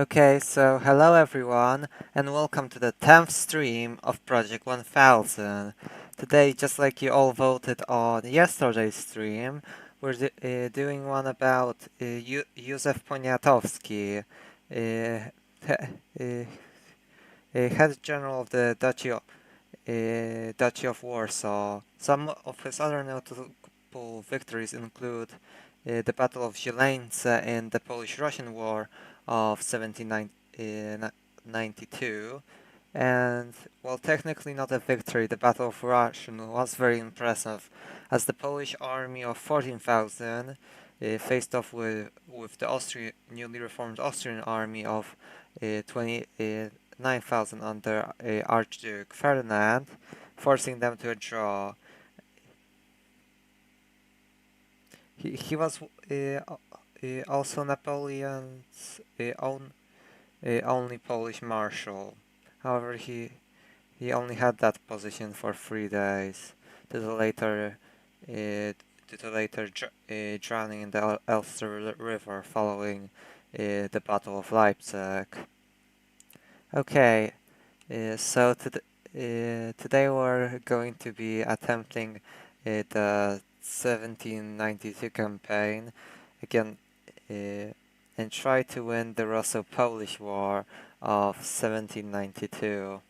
Okay, so hello everyone, and welcome to the 10th stream of Project 1000. Today, just like you all voted on yesterday's stream, we're doing one about Józef Poniatowski, head general of the Duchy of Warsaw. Some of his other notable victories include the Battle of Zieleńce in the Polish-Russian War of 1792, and while technically not a victory, the Battle of Russian was very impressive, as the Polish army of 14,000 faced off with the newly reformed Austrian army of 29,000 under Archduke Ferdinand, forcing them to a draw. He was also Napoleon's only Polish marshal. However, he only had that position for 3 days, to the later drowning in the Elster River following the Battle of Leipzig. Okay, so today we're going to be attempting the 1792 campaign again and try to win the Russo-Polish War of 1792.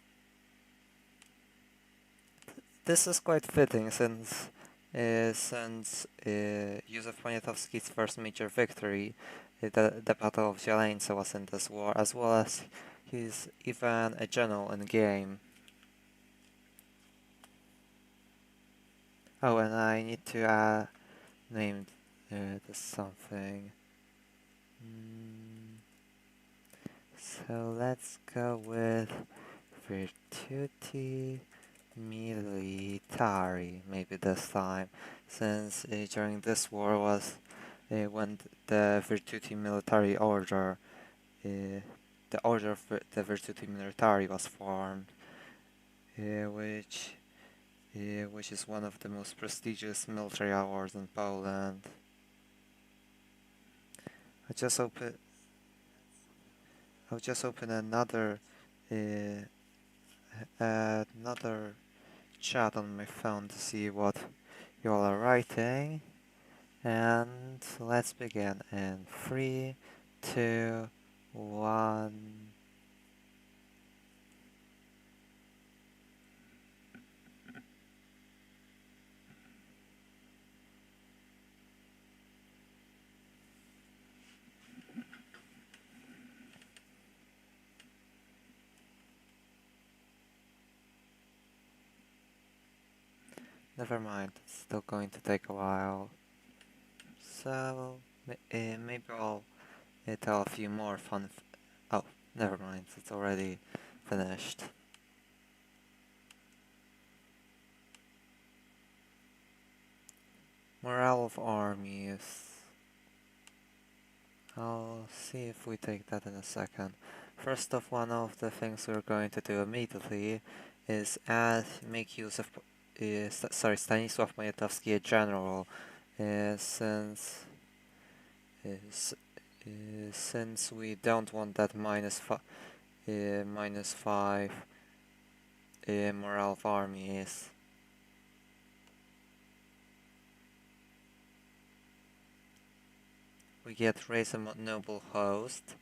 This is quite fitting since Józef Poniatowski's first major victory, the Battle of Zieleńce, was in this war, as well as he's even a general in game. Oh, and I need to name this something. So let's go with Virtuti Militari, maybe this time, since during this war was when the Virtuti Militari Order, the Order of the Virtuti Militari was formed, which is one of the most prestigious military awards in Poland. I'll just open another chat on my phone to see what you all are writing, and let's begin in 3, 2, 1. Never mind, it's still going to take a while. So maybe I'll tell a few more fun. Oh, never mind, it's already finished. Morale of armies. I'll see if we take that in a second. First off, one of the things we're going to do immediately is make use of Stanisław Poniatowski a general, since we don't want that -5 morale of armies. We get raise a noble host,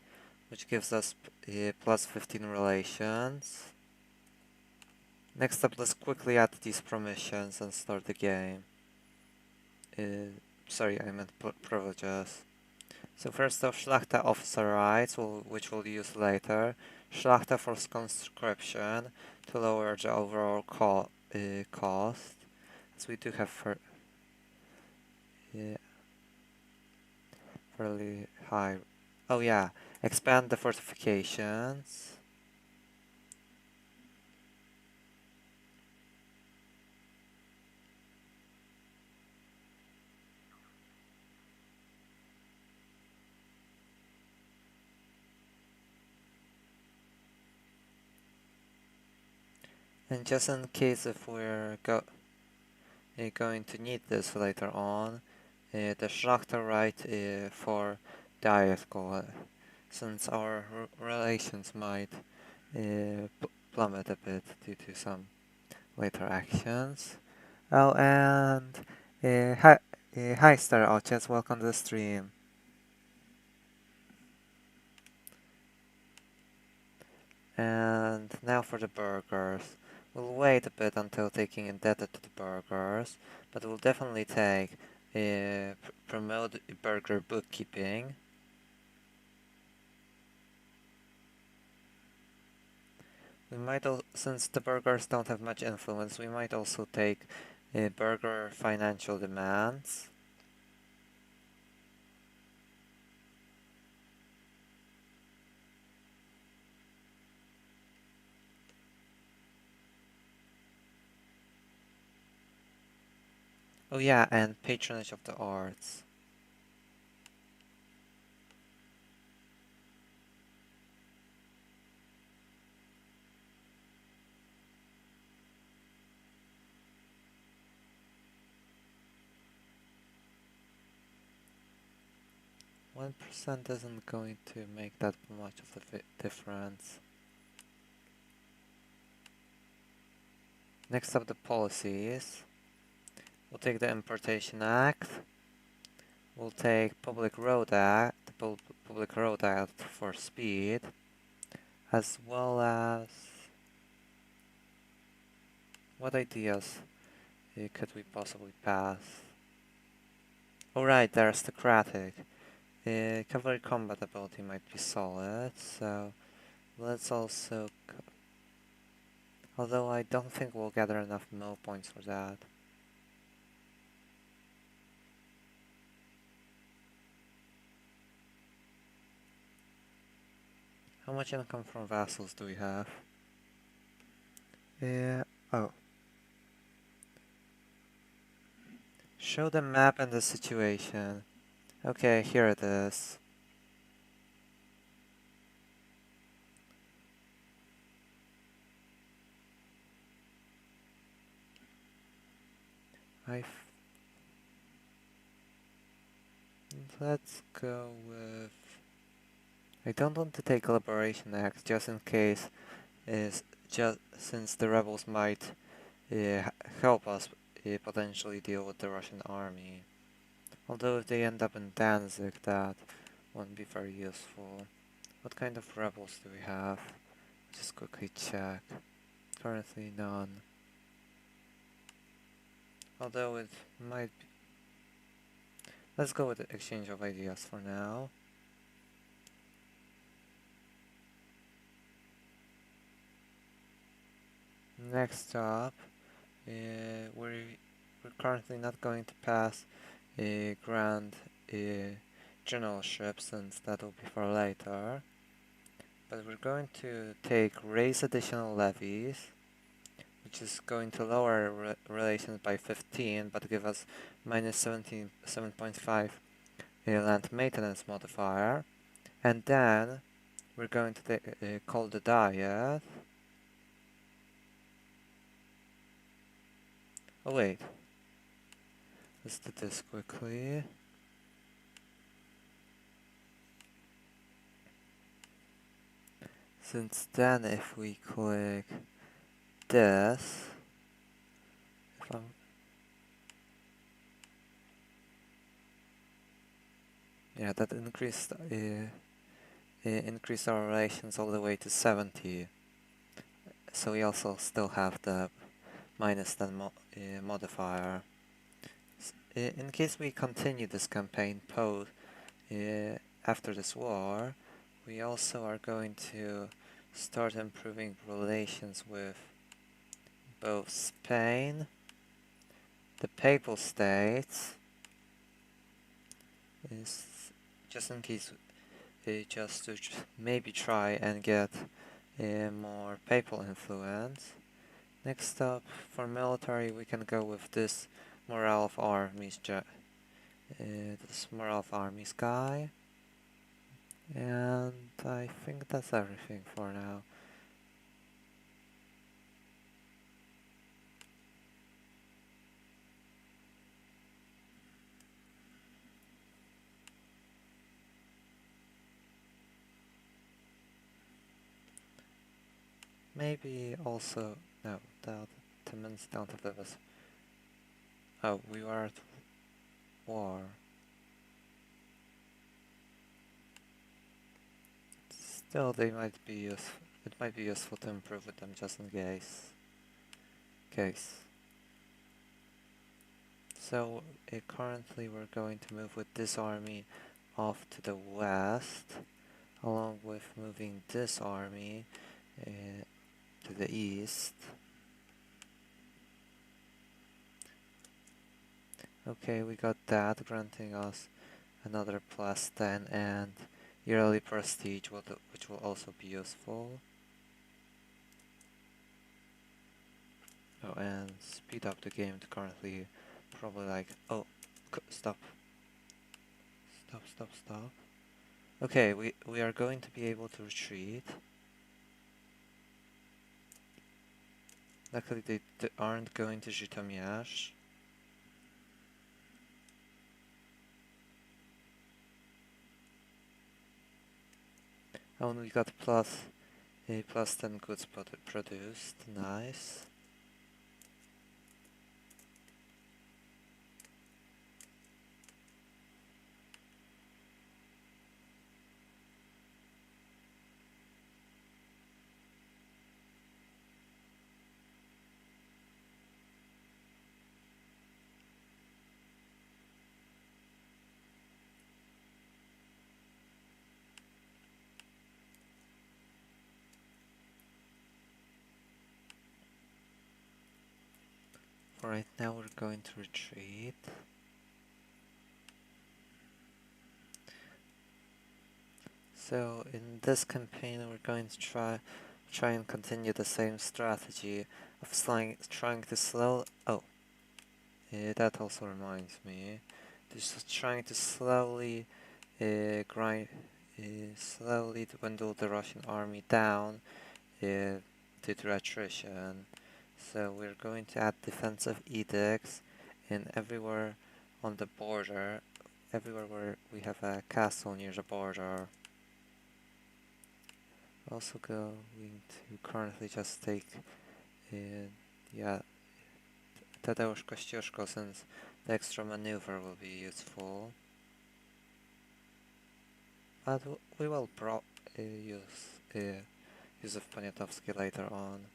which gives us +15 relations. Next up, let's quickly add these permissions and start the game. Sorry, I meant privileges. So first off, Szlachta officer rights, which we'll use later. Szlachta force conscription to lower the overall cost, as we do have fairly high. Oh yeah, expand the fortifications. And just in case if we're going to need this later on, the Szlachta right for diet since our relations might plummet a bit due to some later actions. Oh, and hi Star Archers, welcome to the stream. And now for the burgers. We'll wait a bit until taking indebted to the burgers, but we'll definitely take promote burger bookkeeping. We might, since the burgers don't have much influence, we might also take burger financial demands. Oh yeah, and patronage of the arts. $1% isn't going to make that much of a difference. Next up, the policies. We'll take the Importation Act. We'll take Public Road Act, the Public Road Act for speed, as well as... what ideas could we possibly pass? Alright, the aristocratic. Cavalry combat ability might be solid, so let's also... although I don't think we'll gather enough mill points for that. How much income from vassals do we have? Oh. Show the map and the situation. Okay, here it is. Let's go with... I don't want to take Liberation Act just in case, since the rebels might help us potentially deal with the Russian army. Although if they end up in Danzig, that won't be very useful. What kind of rebels do we have? Just quickly check. Currently none. Although it might be... let's go with the exchange of ideas for now. Next up, we're currently not going to pass a grand generalship, since that will be for later. But we're going to take raise additional levies, which is going to lower relations by 15, but give us minus 7.5 land maintenance modifier. And then we're going to call the diet. Oh wait, let's do this quickly. Since then, if we click this, yeah, that increased our relations all the way to 70. So we also still have the minus 10 modifier. In case we continue this campaign after this war, we also are going to start improving relations with both Spain, the Papal States, just in case, just to maybe try and get more Papal influence. Next up, for military, we can go with this morale of armies, guy. And I think that's everything for now. maybe also... No, the Ottomans don't have this. Oh, we were at war. Still, they might be useful. It might be useful to improve with them just in case. So currently we're going to move with this army off to the west, along with moving this army to the east. Okay, we got that, granting us another +10 and yearly prestige, which will also be useful. Oh, and speed up the game to currently probably like... Oh, stop. Stop. Okay, we are going to be able to retreat. Luckily they aren't going to Żytomierz. Oh, and we got +10 goods produced. Nice. For right now we're going to retreat. So in this campaign we're going to try and continue the same strategy of trying to slow... Oh, that also reminds me. Just trying to slowly slowly dwindle the Russian army down due to attrition. So we're going to add defensive edicts in everywhere on the border, everywhere where we have a castle near the border. Also going to currently just take Tadeusz Kościuszko, since the extra maneuver will be useful. But we will use Józef Poniatowski later on.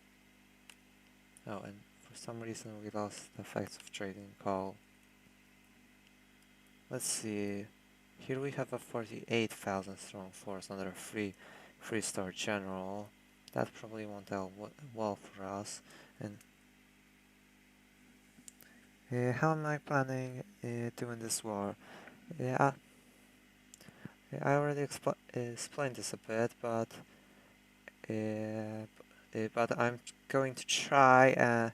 Oh, and for some reason we lost the effects of trading coal. Let's see. Here we have a 48,000 strong force under a 3-star general. That probably won't tell well for us. And how am I planning doing this war? Yeah, I already explained this a bit, but I'm going to try and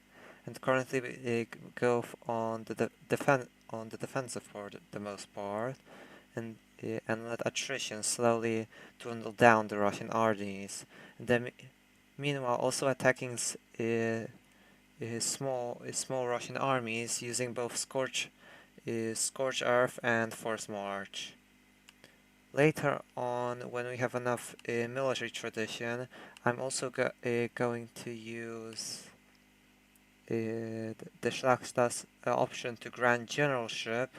currently go on the defensive part, the most part, and let attrition slowly dwindle down the Russian armies. And then, meanwhile, also attacking small Russian armies using both Scorch Earth and Force March. Later on, when we have enough military tradition, I'm also going to use the Szlachta's option to grant generalship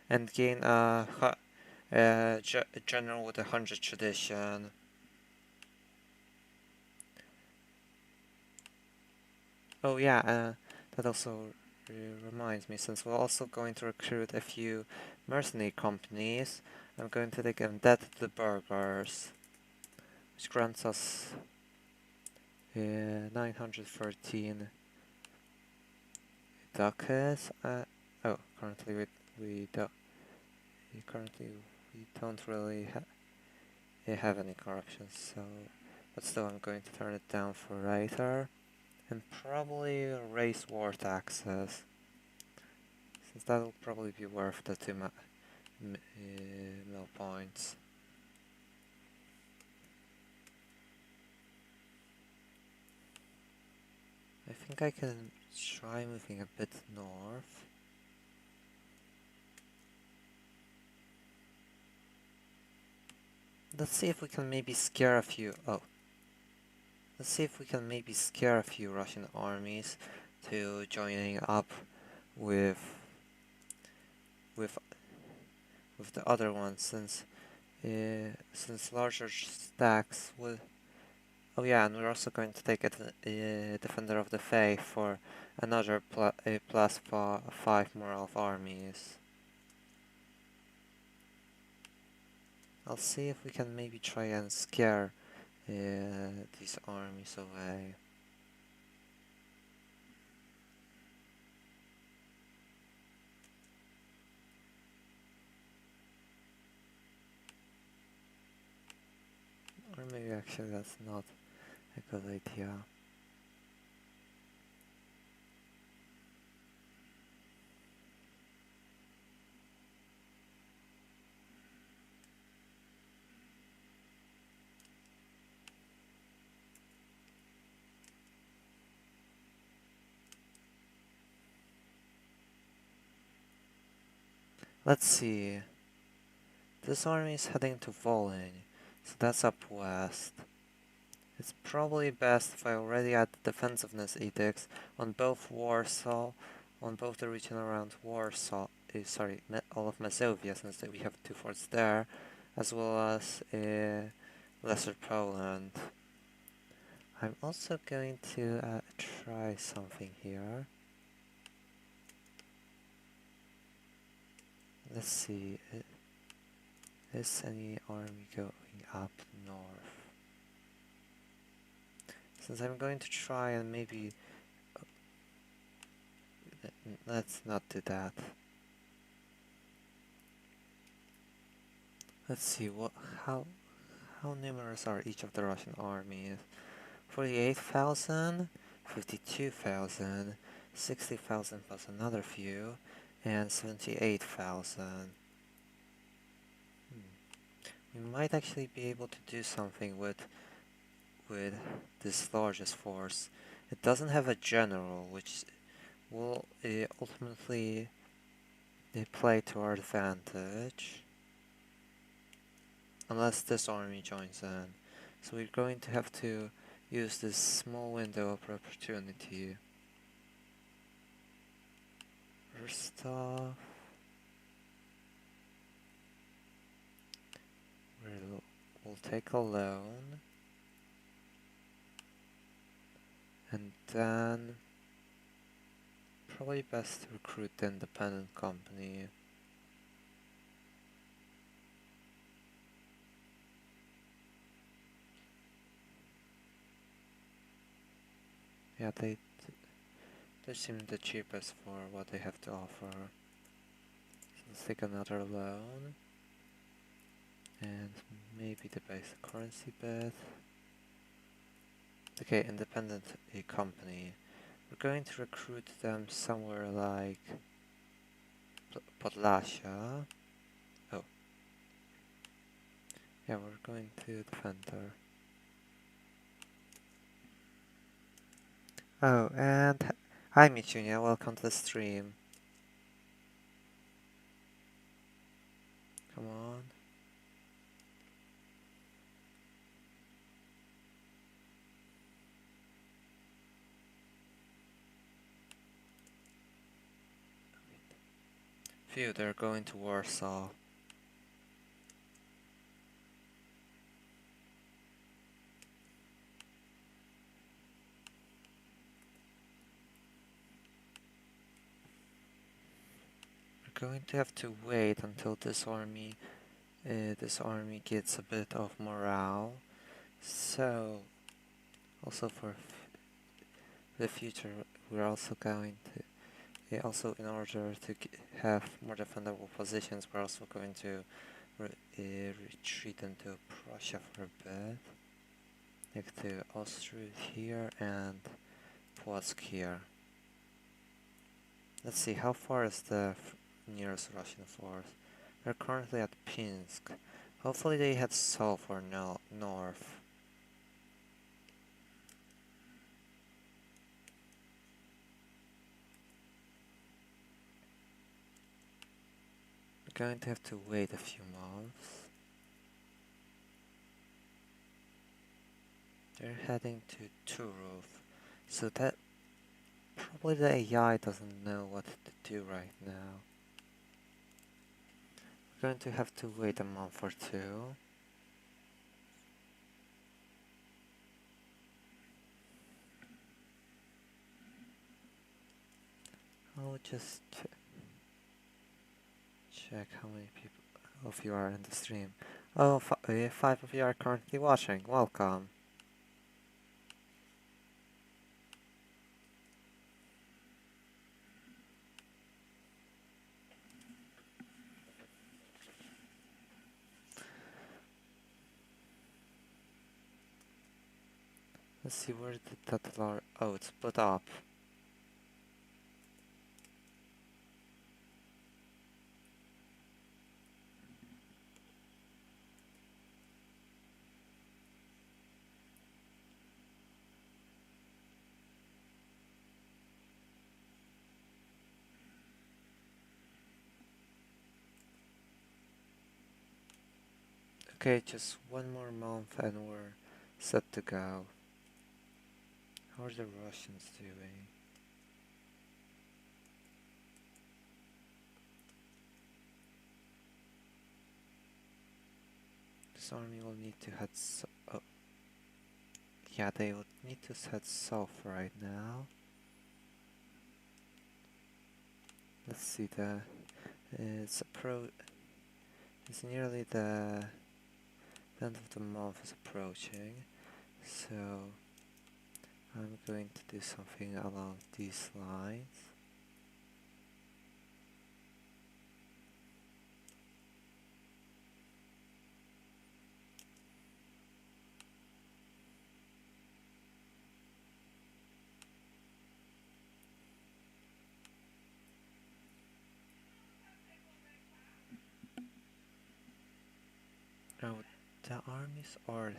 and gain a general with 100 tradition. Oh yeah, that also reminds me, since we're also going to recruit a few mercenary companies, I'm going to take them debt to the burghers, which grants us 913 ducats. Oh, currently we don't really have any corruption, so but still I'm going to turn it down for later, and probably raise war taxes, since that'll probably be worth the 2 mil points. I think I can try moving a bit north. Let's see if we can maybe scare a few... Oh. Let's see if we can maybe scare a few Russian armies to joining up with with with the other ones, since larger stacks will. Oh yeah, and we're also going to take a Defender of the Faith for another plus 5 morale of armies. I'll see if we can maybe try and scare these armies away. Or maybe actually that's not a good idea. Let's see. This army is heading to Volyn, so that's up west. It's probably best if I already add defensiveness edicts on both Warsaw, on both the region around Warsaw, all of Mazovia, since we have 2 forts there, as well as Lesser Poland. I'm also going to try something here. Let's see, is any army going up north? Since I'm going to try and maybe... let's not do that. Let's see, how numerous are each of the Russian armies? 48,000, 52,000, 60,000 plus another few, and 78,000. We might actually be able to do something with this largest force. It doesn't have a general, which will ultimately play to our advantage, unless this army joins in. So we're going to have to use this small window of opportunity. First off, we'll take a loan, and then probably best to recruit the independent company. Yeah, they seem the cheapest for what they have to offer. So let's take another loan, and maybe the basic currency bit. Okay, independent company. We're going to recruit them somewhere like Podlasia. Oh. Yeah, we're going to Defender. Oh, and hi Michunia, welcome to the stream. Come on. Phew, they're going to Warsaw. We're going to have to wait until this army gets a bit of morale. So, also for the future, we're also going to, also in order to have more defendable positions, we're also going to retreat into Prussia for a bit. Like to Austria here and Plotzk here. Let's see, how far is the nearest Russian force? They're currently at Pinsk. Hopefully they head south or north. We're going to have to wait a few months. We're heading to Turov, so that probably the AI doesn't know what to do right now. We're going to have to wait a month or two. I'll just check how many people of you are in the stream. Oh, 5 of you are currently watching. Welcome. Let's see, where did that large... Oh, it's split up. Okay, just one more month and we're set to go. How are the Russians doing? This army will need to head oh. Yeah, they would need to head south right now. Let's see, it's nearly the end of the month is approaching, so I'm going to do something along these lines. Now, the armies are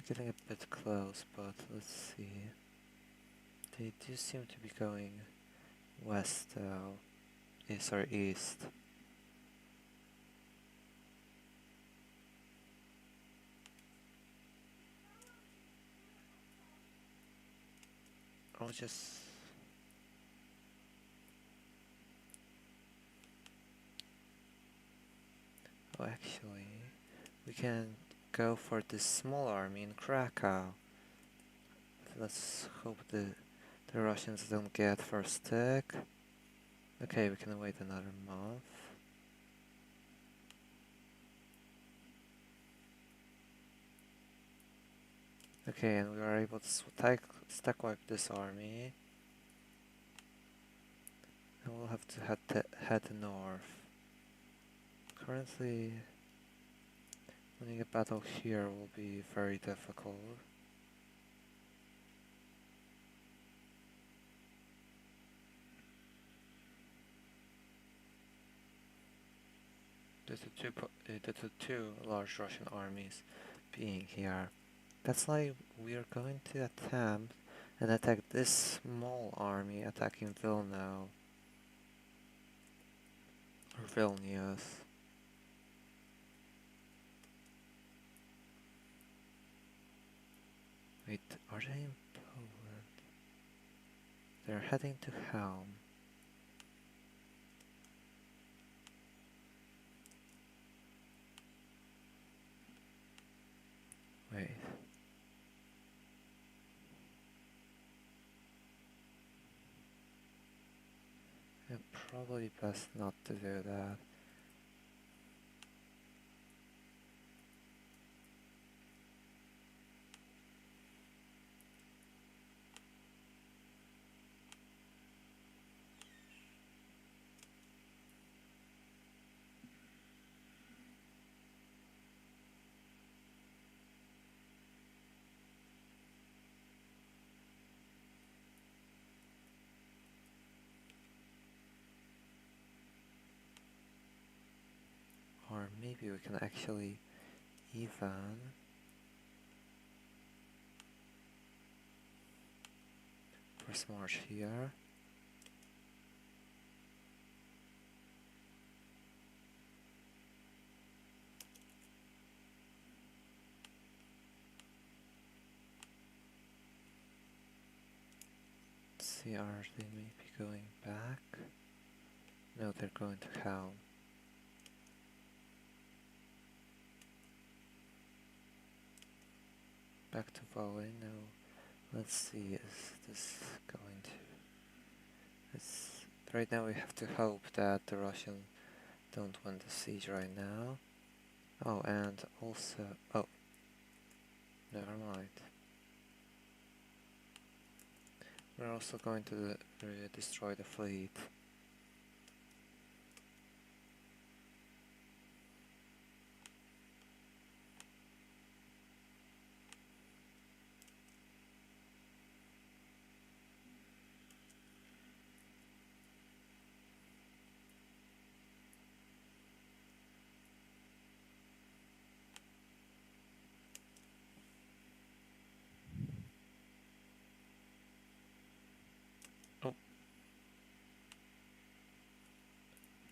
getting a bit close, but let's see. They do seem to be going west though. Sorry, east. I'll just... Oh, actually, we can go for this small army in Krakow. Let's hope the Russians don't get first take. Okay, we can wait another month. Okay, and we are able to stack wipe this army. And we'll have to head north. Currently, winning a battle here will be very difficult. Due to two large Russian armies being here. That's why we are going to attempt and attack this small army attacking Vilno or Vilnius. Wait, are they in Poland? They're heading to Helm. Wait. It's probably best not to do that. Or maybe we can actually even first march here. see, are they maybe going back? No, they're going to Helm. Back to Volley, no. Let's see, is this going to... Right now we have to hope that the Russians don't win the siege right now. Oh, and also... oh, never mind. We're also going to destroy the fleet. Oh.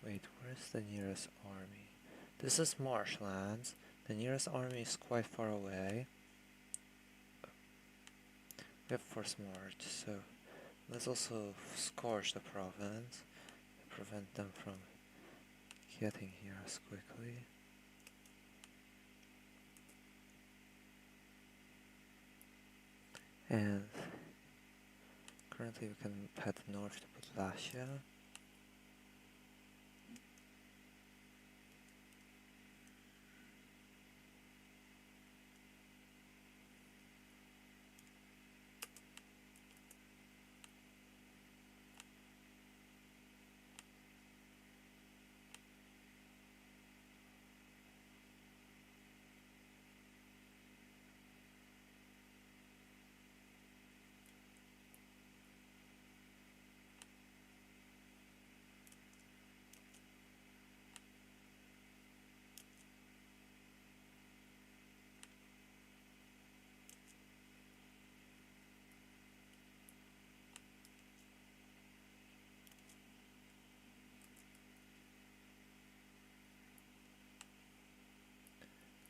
Wait, where's the nearest army? This is marshlands. The nearest army is quite far away. We have forced march, so let's also scorch the province to prevent them from getting here as quickly. And currently we can head north to Podlasia.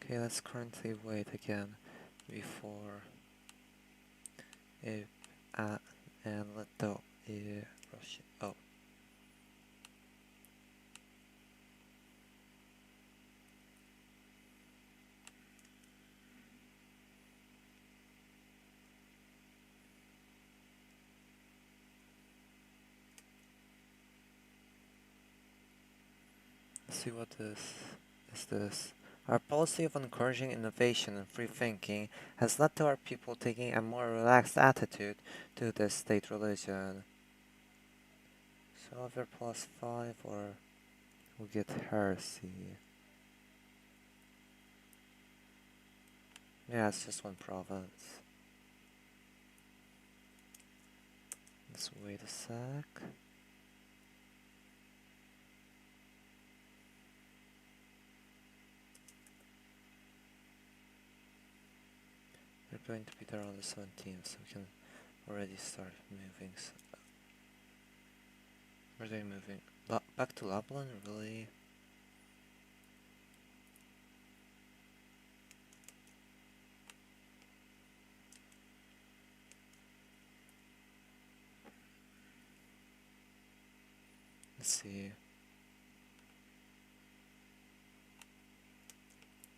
Okay, let's currently wait again before and let the Russia. Oh, let's see what this is. This. Our policy of encouraging innovation and free thinking has led to our people taking a more relaxed attitude to the state religion. So either +5 or we'll get heresy. Yeah, it's just one province. Let's wait a sec. We're going to be there on the 17th, so we can already start moving. Where are they moving? Back to Lapland, really? Let's see.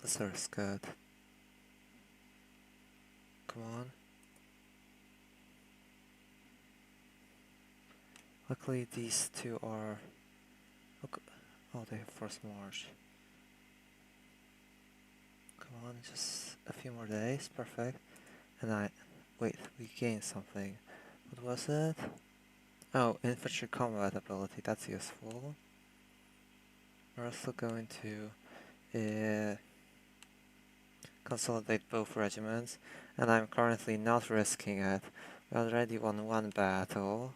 Let's risk it. Come on. Luckily these two are... Look. Oh, they have forced march. Come on, just a few more days, perfect. And wait, we gained something. What was it? Oh, infantry combat ability, that's useful. We're also going to consolidate both regiments, and I'm currently not risking it. We already won one battle,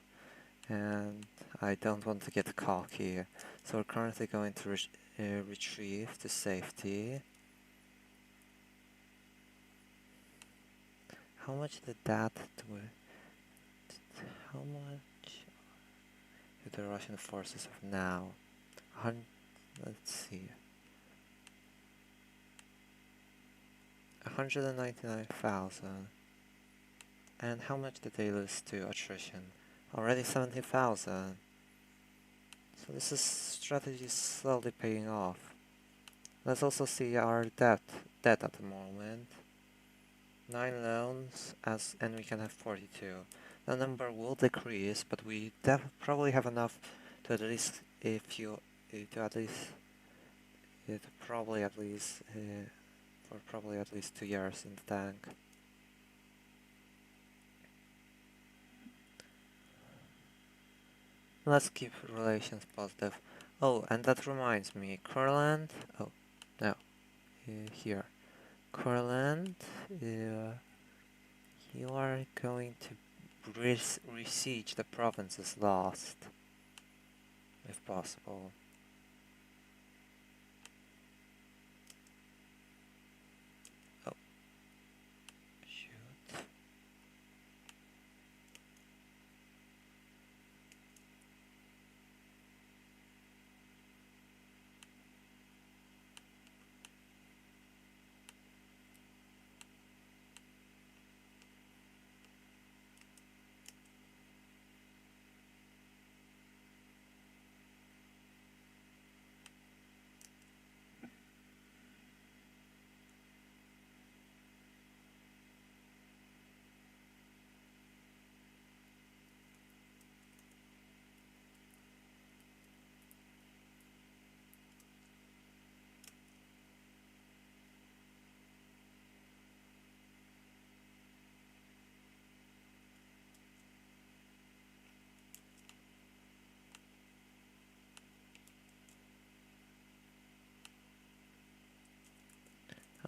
and I don't want to get cocky, so we're currently going to retrieve to safety. How much did that do? How much do the Russian forces have now? Let's see. 199,000. And how much did they lose to attrition? Already 70,000. So this is strategy slowly paying off. Let's also see our debt at the moment. 9 loans, and we can have 42. The number will decrease, but we probably have enough to at least to at least to probably at least for probably at least 2 years in the tank. Let's keep relations positive. Oh, and that reminds me, Courland. Oh, no, here, Courland. You are going to besiege the provinces lost, if possible. Oh, shoot.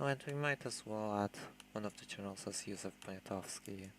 Oh, and we might as well add one of the generals as Józef Poniatowski.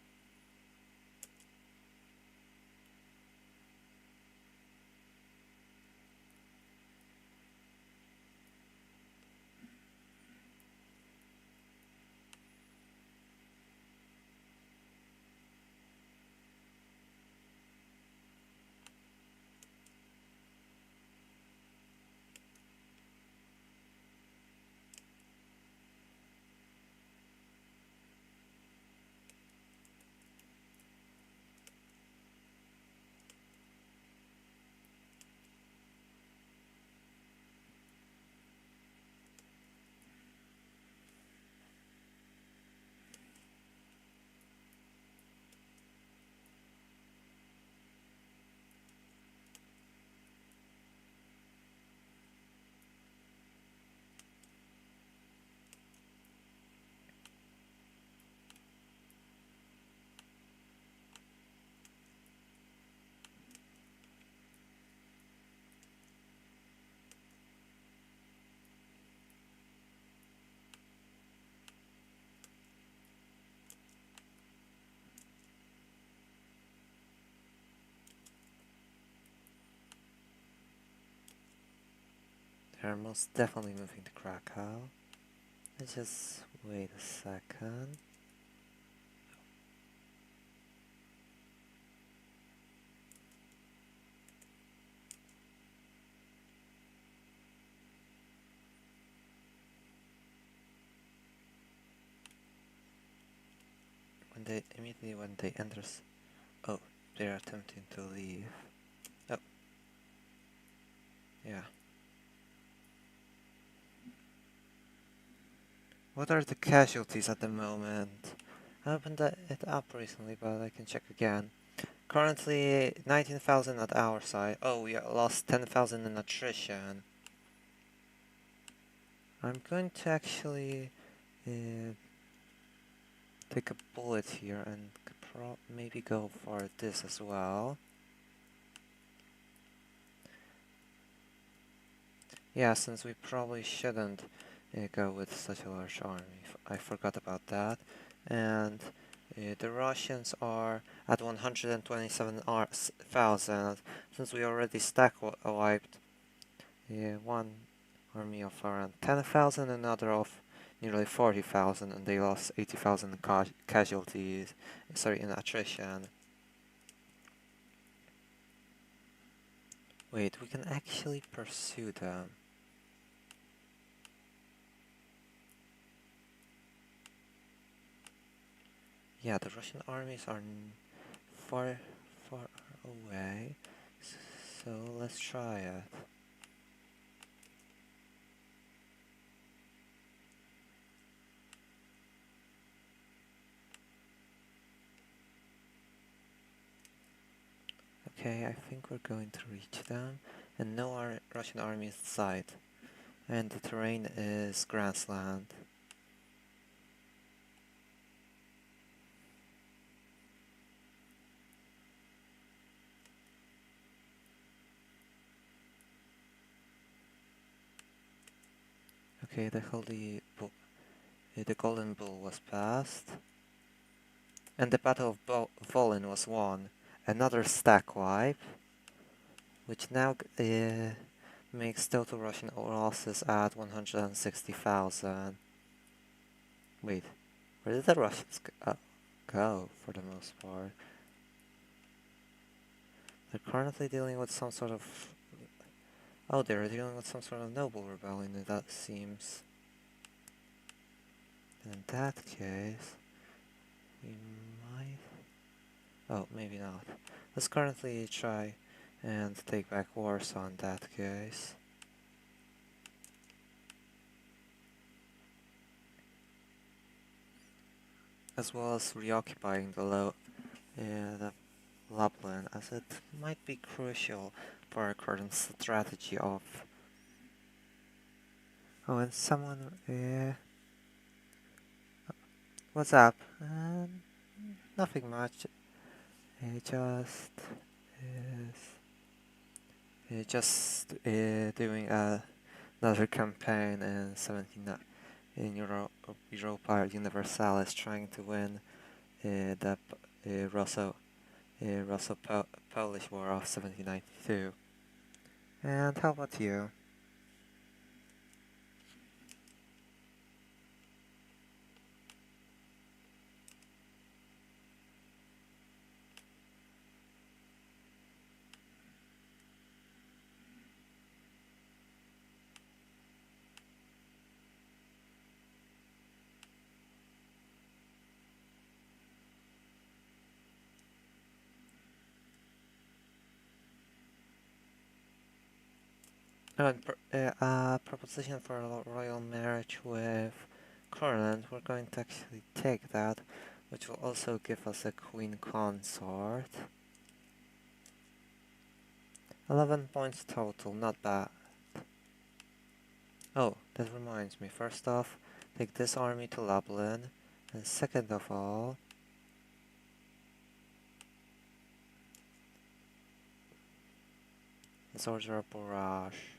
They're most definitely moving to Krakow. Let's just wait a second. Immediately when they enter. Oh, they're attempting to leave. Oh, yeah. What are the casualties at the moment? I opened it up recently, but I can check again. Currently 19,000 at our side. Oh, we lost 10,000 in attrition. I'm going to actually take a bullet here and maybe go for this as well. Yeah, since we probably shouldn't go with such a large army. I forgot about that. And the Russians are at 127,000. Since we already wiped one army of around 10,000, another of nearly 40,000, and they lost 80,000 casualties, in attrition. Wait, we can actually pursue them. Yeah, the Russian armies are far away. So let's try it. Okay, I think we're going to reach them, and no Russian army is in sight, and the terrain is grassland. Okay, the Golden Bull was passed, and the Battle of Volin was won. Another stack wipe, which now makes total Russian losses at 160,000. Wait, where did the Russians go for the most part? They're currently dealing with some sort of... Oh, they're dealing with some sort of noble rebellion, that seems. In that case, we might... Oh, maybe not. Let's currently try and take back Warsaw in that case. As well as reoccupying the Lublin, as it might be crucial for our current strategy of... Oh, and someone... what's up? Nothing much. Just doing another campaign in Europa Universalis, trying to win the Russo-Polish War of 1792. And how about you? Oh, and proposition for a royal marriage with Coronland. We're going to actually take that, which will also give us a queen consort. 11 points total, not bad. Oh, that reminds me. First off, take this army to Lublin, and second of all, let's order a barrage.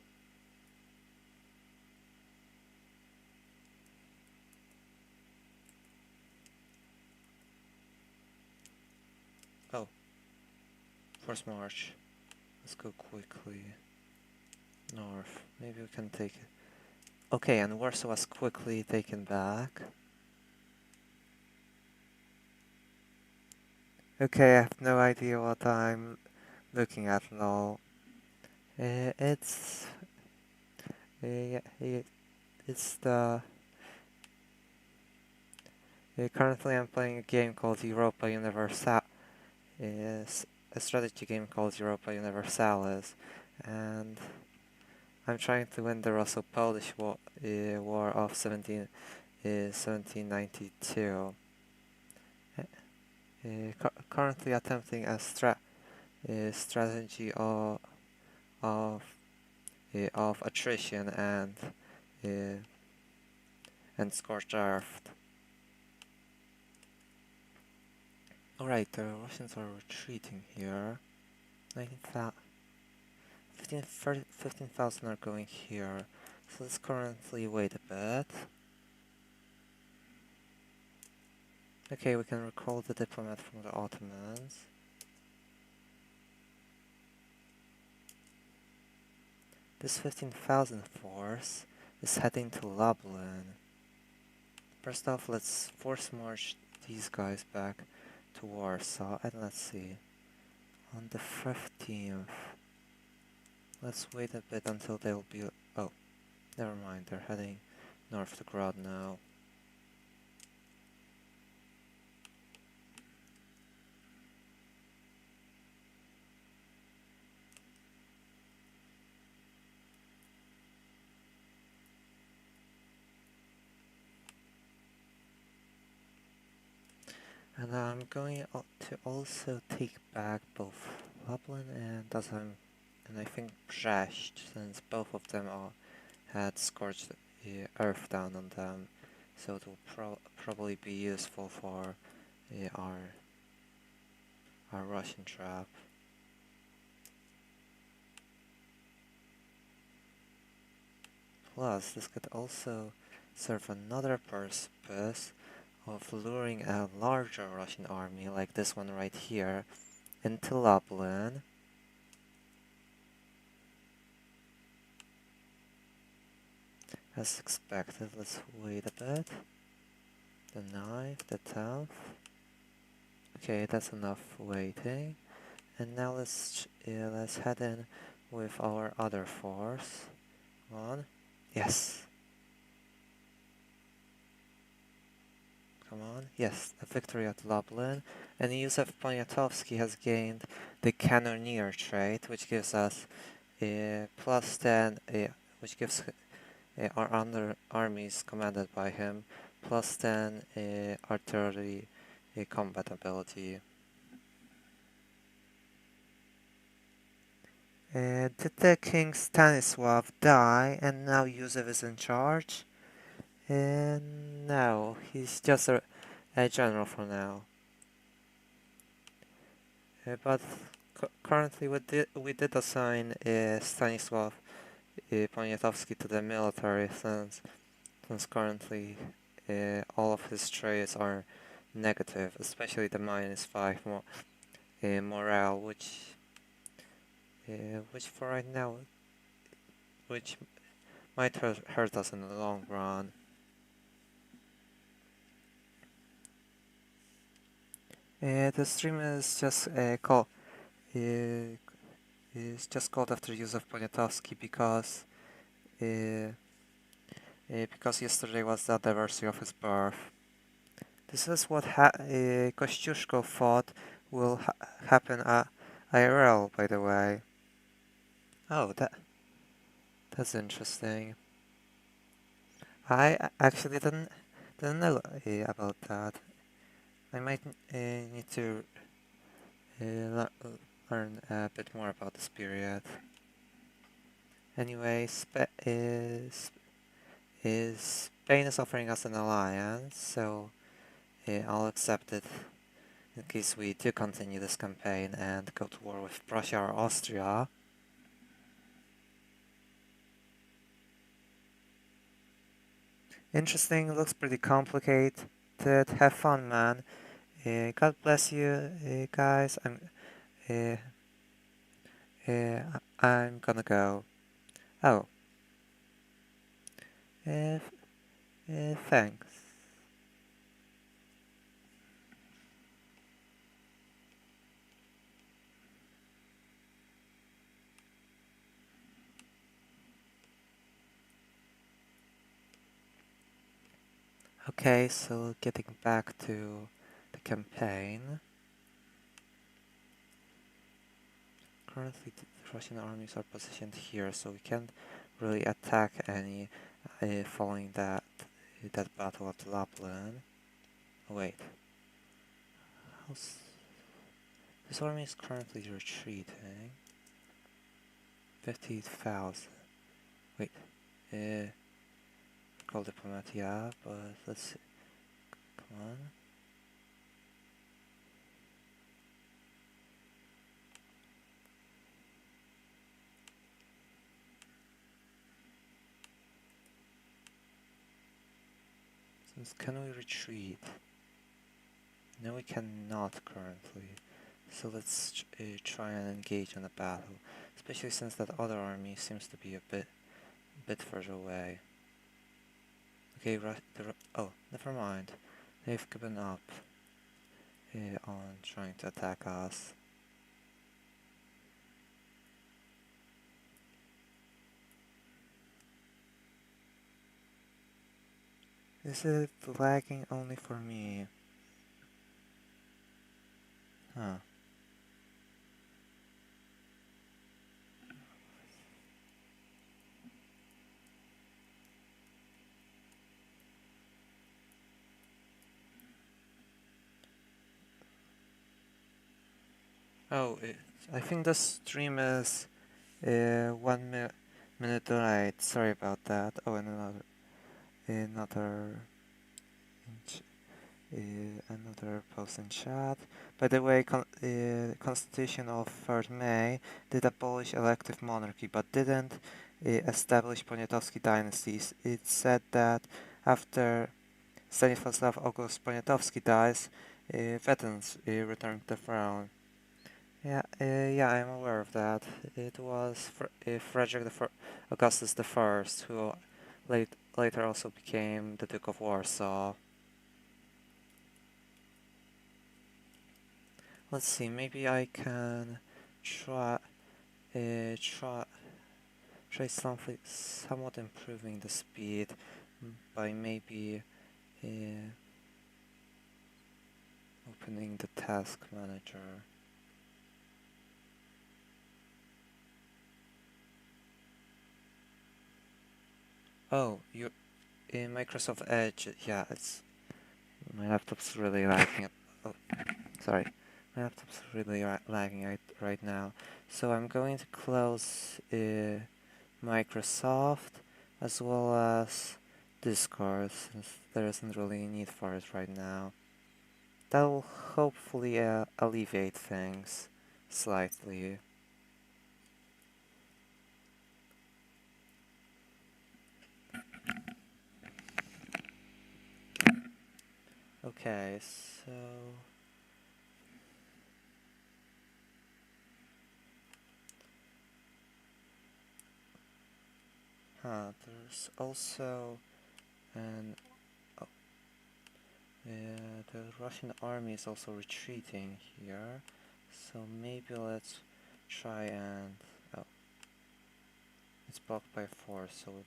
Oh, first march. Let's go quickly north. Maybe we can take it. Okay, and Warsaw was quickly taken back. Okay, I have no idea what I'm looking at and all. It's the... currently I'm playing a game called Europa Universalis. Is a strategy game called Europa Universalis, and I'm trying to win the Russo-Polish War of 1792. Currently attempting a strategy of attrition and scorched earth. Alright, the Russians are retreating here. 15,000 are going here. So let's currently wait a bit. Okay, we can recall the diplomat from the Ottomans. This 15,000 force is heading to Lublin. First off, let's force march these guys back to Warsaw, and let's see. On the 15th, let's wait a bit until they'll be... Oh, never mind, they're heading north to Grodno. And I'm going to also take back both Lublin and Dazan, and I think Brest, since both of them had scorched earth down on them, so it will probably be useful for our Russian trap. Plus, this could also serve another purpose of luring a larger Russian army, like this one right here, into Lublin. As expected, let's wait a bit. The 9th, the 10th. Okay, that's enough waiting. And now let's head in with our other force. Come on. Yes. Come on. Yes, a victory at Lublin. And Józef Poniatowski has gained the Cannoneer trait, which gives us plus 10, which gives our armies commanded by him plus 10 artillery combat ability. Did the King Stanislav die and now Józef is in charge? No, he's just a general for now. But currently we did assign Stanislav Poniatowski to the military since currently all of his traits are negative, especially the -5 morale, which for right now, which might hurt us in the long run. The stream is just called after Józef Poniatowski because yesterday was the anniversary of his birth. This is what Kościuszko thought will happen at IRL, by the way. Oh, that's interesting. I actually didn't know about that. I might need to learn a bit more about this period. Anyway, Spain is offering us an alliance, so I'll accept it in case we do continue this campaign and go to war with Prussia or Austria. Interesting, looks pretty complicated. Have fun, man. God bless you, guys. I'm gonna go. Oh. Thanks. Okay, so getting back to the campaign. Currently, the Russian armies are positioned here, so we can't really attack any following that battle at Lapland. Oh, wait. This army is currently retreating. 50,000. Wait. Call diplomat, yeah, but let's see. Come on. Can we retreat? No, we cannot currently. So let's try and engage in a battle, especially since that other army seems to be a bit further away. Okay, oh, never mind. They've given up on trying to attack us. Is it lagging only for me? Huh. Oh, I think the stream is 1 minute delayed. Sorry about that. Oh, and another post in chat. By the way, Constitution of 3rd May did abolish elective monarchy, but didn't establish Poniatowski dynasties. It said that after Stanislav August Poniatowski dies, veterans return to the throne. Yeah, I'm aware of that. It was Frederick Augustus I who later also became the Duke of Warsaw. Let's see, maybe I can try try something somewhat improving the speed by maybe opening the task manager. Oh, you in Microsoft Edge? Yeah, it's my laptop's really lagging. Oh, sorry, my laptop's really lagging right now. So I'm going to close Microsoft as well as Discord, since there isn't really a need for it right now. That will hopefully alleviate things slightly. Okay, so there's also an the Russian army is also retreating here, so maybe let's try and it's blocked by force, so we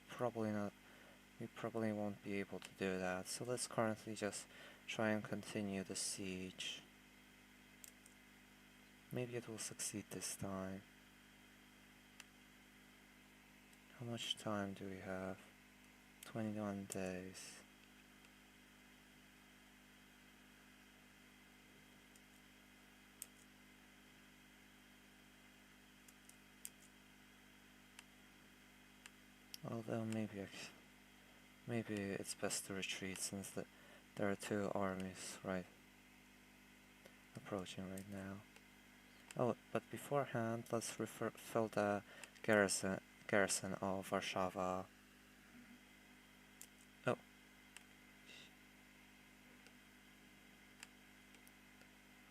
probably won't be able to do that. So let's currently just try and continue the siege. Maybe it will succeed this time. How much time do we have? 21 days. Although maybe it's best to retreat, since there are two armies approaching right now. Oh, but beforehand, let's fill the garrison of Warsaw. Oh.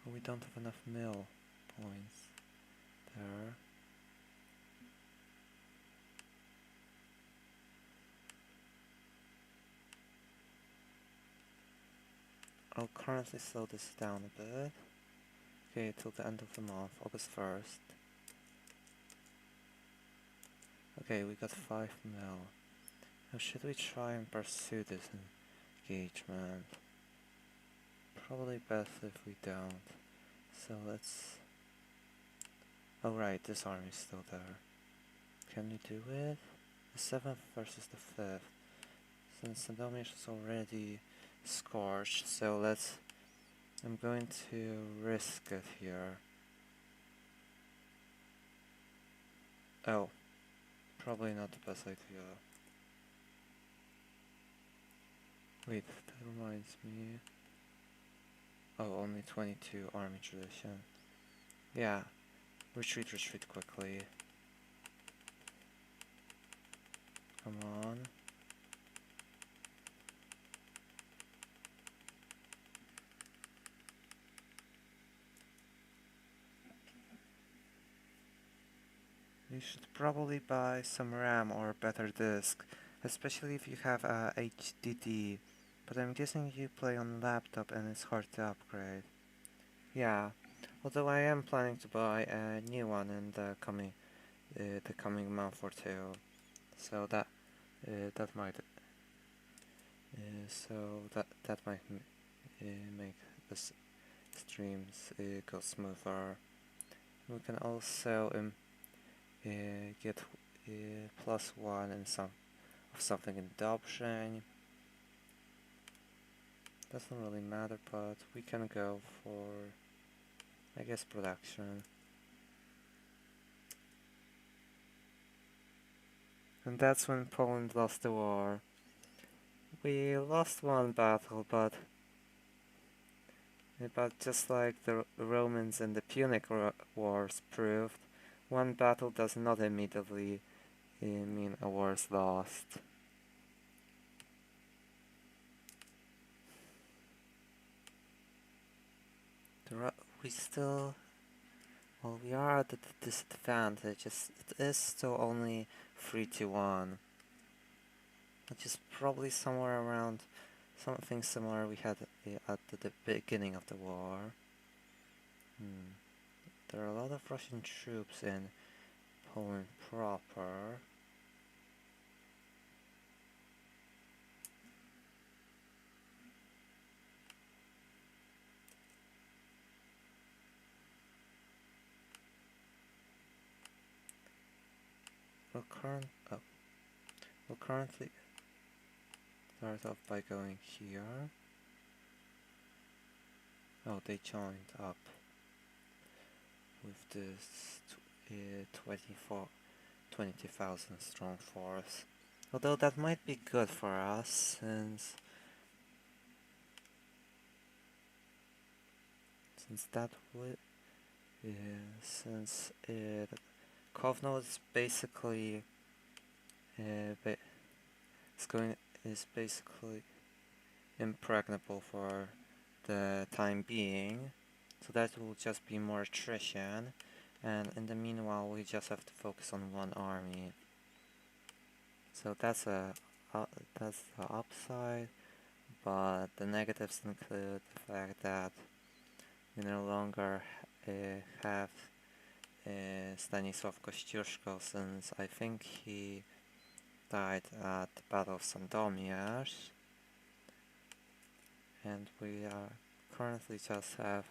We don't have enough mill points there. I'll currently slow this down a bit. Okay, till the end of the month, August 1st. Okay, we got 5 mil. Now should we try and pursue this engagement? Probably best if we don't. So let's... Oh right, this army's still there. Can we do it? The 7th versus the 5th. Since Sandomierz is already scorched, so I'm going to risk it here. Oh, probably not the best idea. Wait, that reminds me. Oh, only 22 army tradition. Yeah, retreat quickly. Come on. You should probably buy some RAM or a better disk, especially if you have a HDD, but I'm guessing you play on laptop and it's hard to upgrade. Yeah, although I am planning to buy a new one in the coming month or two, so that might make the streams go smoother. We can also get +1 in something in adoption. Doesn't really matter, but we can go for, I guess, production. And that's when Poland lost the war. We lost one battle, but just like the Romans and the Punic Wars proved, one battle does not immediately mean a war is lost. We still, well, we are at a disadvantage. It is still only 3-1, which is probably somewhere around something similar we had at the beginning of the war. There are a lot of Russian troops in Poland proper. We'll currently start off by going here. Oh, they joined up with this 22,000 strong force. Although that might be good for us, since that would since Kovno is basically is basically impregnable for the time being, so that will just be more attrition, and in the meanwhile we just have to focus on one army. So that's the upside, but the negatives include the fact that we no longer have Stanisław Kościuszko, since I think he died at the Battle of Sandomierz, and we currently just have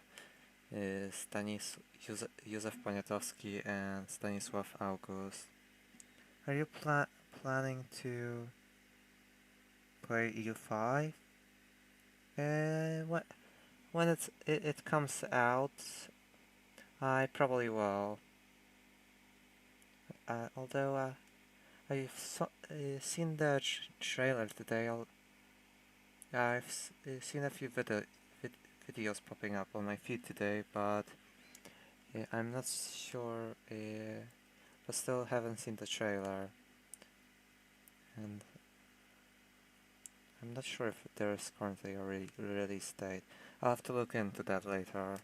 Józef Poniatowski and Stanisław August. Are you planning to play EU5? When it comes out, I probably will. Although I've seen the trailer today. I've seen a few videos popping up on my feed today, but I'm not sure. But still haven't seen the trailer, and I'm not sure if there is currently a release date. I'll have to look into that later.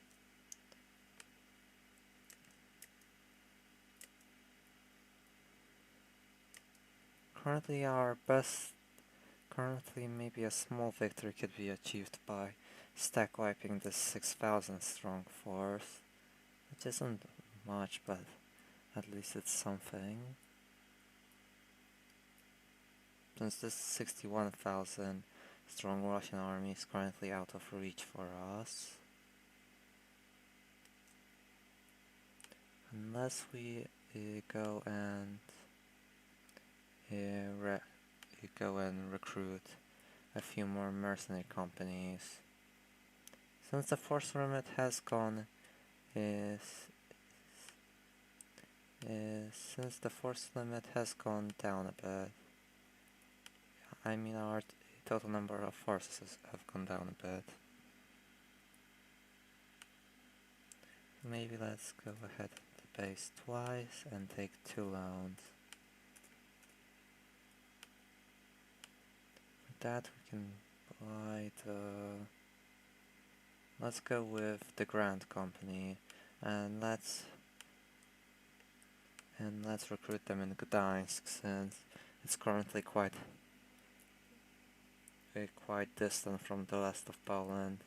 Currently maybe a small victory could be achieved by stack wiping this 6,000 strong force, which isn't much, but at least it's something. Since this 61,000 strong Russian army is currently out of reach for us. Unless we go and recruit a few more mercenary companies. Since the force limit has gone down a bit, I mean our total number of forces have gone down a bit. Maybe let's go ahead to base twice and take 2 loans. For that we can buy let's go with the Grand Company, and let's recruit them in Gdańsk, since it's currently quite distant from the rest of Poland.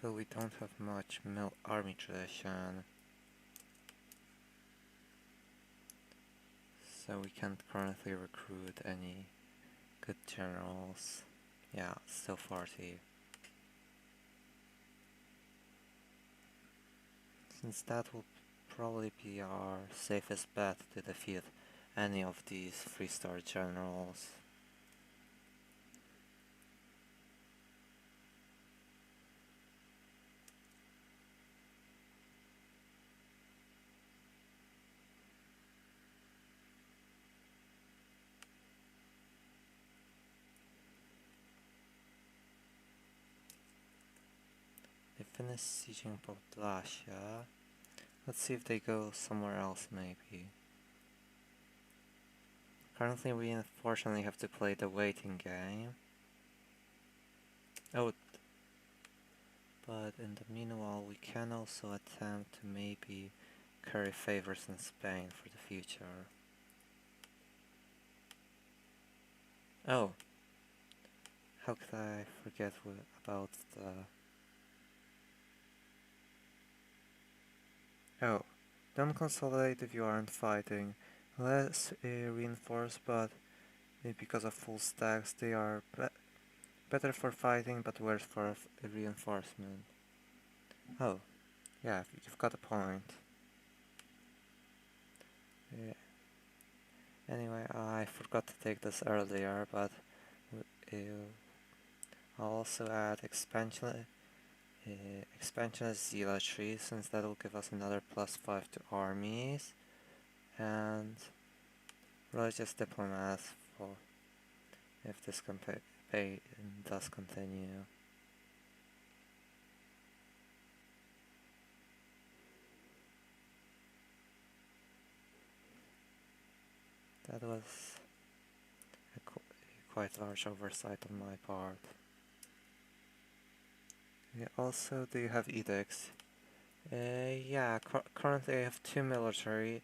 So we don't have much army tradition, so we can't currently recruit any good generals. Yeah, still 40. Since that will probably be our safest bet to defeat any of these 3-star generals. They finished sieging Podlasia. Let's see if they go somewhere else, maybe. Currently, we unfortunately have to play the waiting game. Oh, but in the meanwhile, we can also attempt to maybe curry favors in Spain for the future. Oh, how could I forget about the... Oh, don't consolidate if you aren't fighting. Less reinforced, but because of full stacks, they are better for fighting, but worse for reinforcement. Oh, yeah, you've got a point. Yeah. Anyway, I forgot to take this earlier, but I'll also add expansionist zealotry, since that will give us another +5 to armies, and religious diplomats for if this campaign does continue. That was a quite large oversight on my part. Also, do you have edicts? Yeah, currently I have 2 military,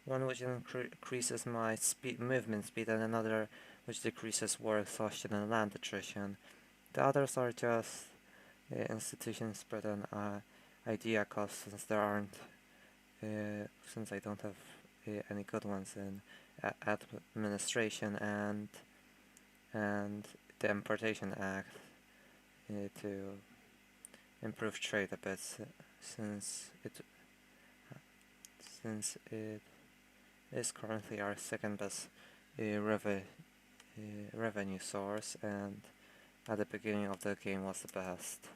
one which increases my movement speed, and another which decreases war exhaustion and land attrition. The others are just institutions spread on idea costs, since since I don't have any good ones in administration and the Importation Act to improve trade a bit, since it is currently our second best revenue source, and at the beginning of the game was the best.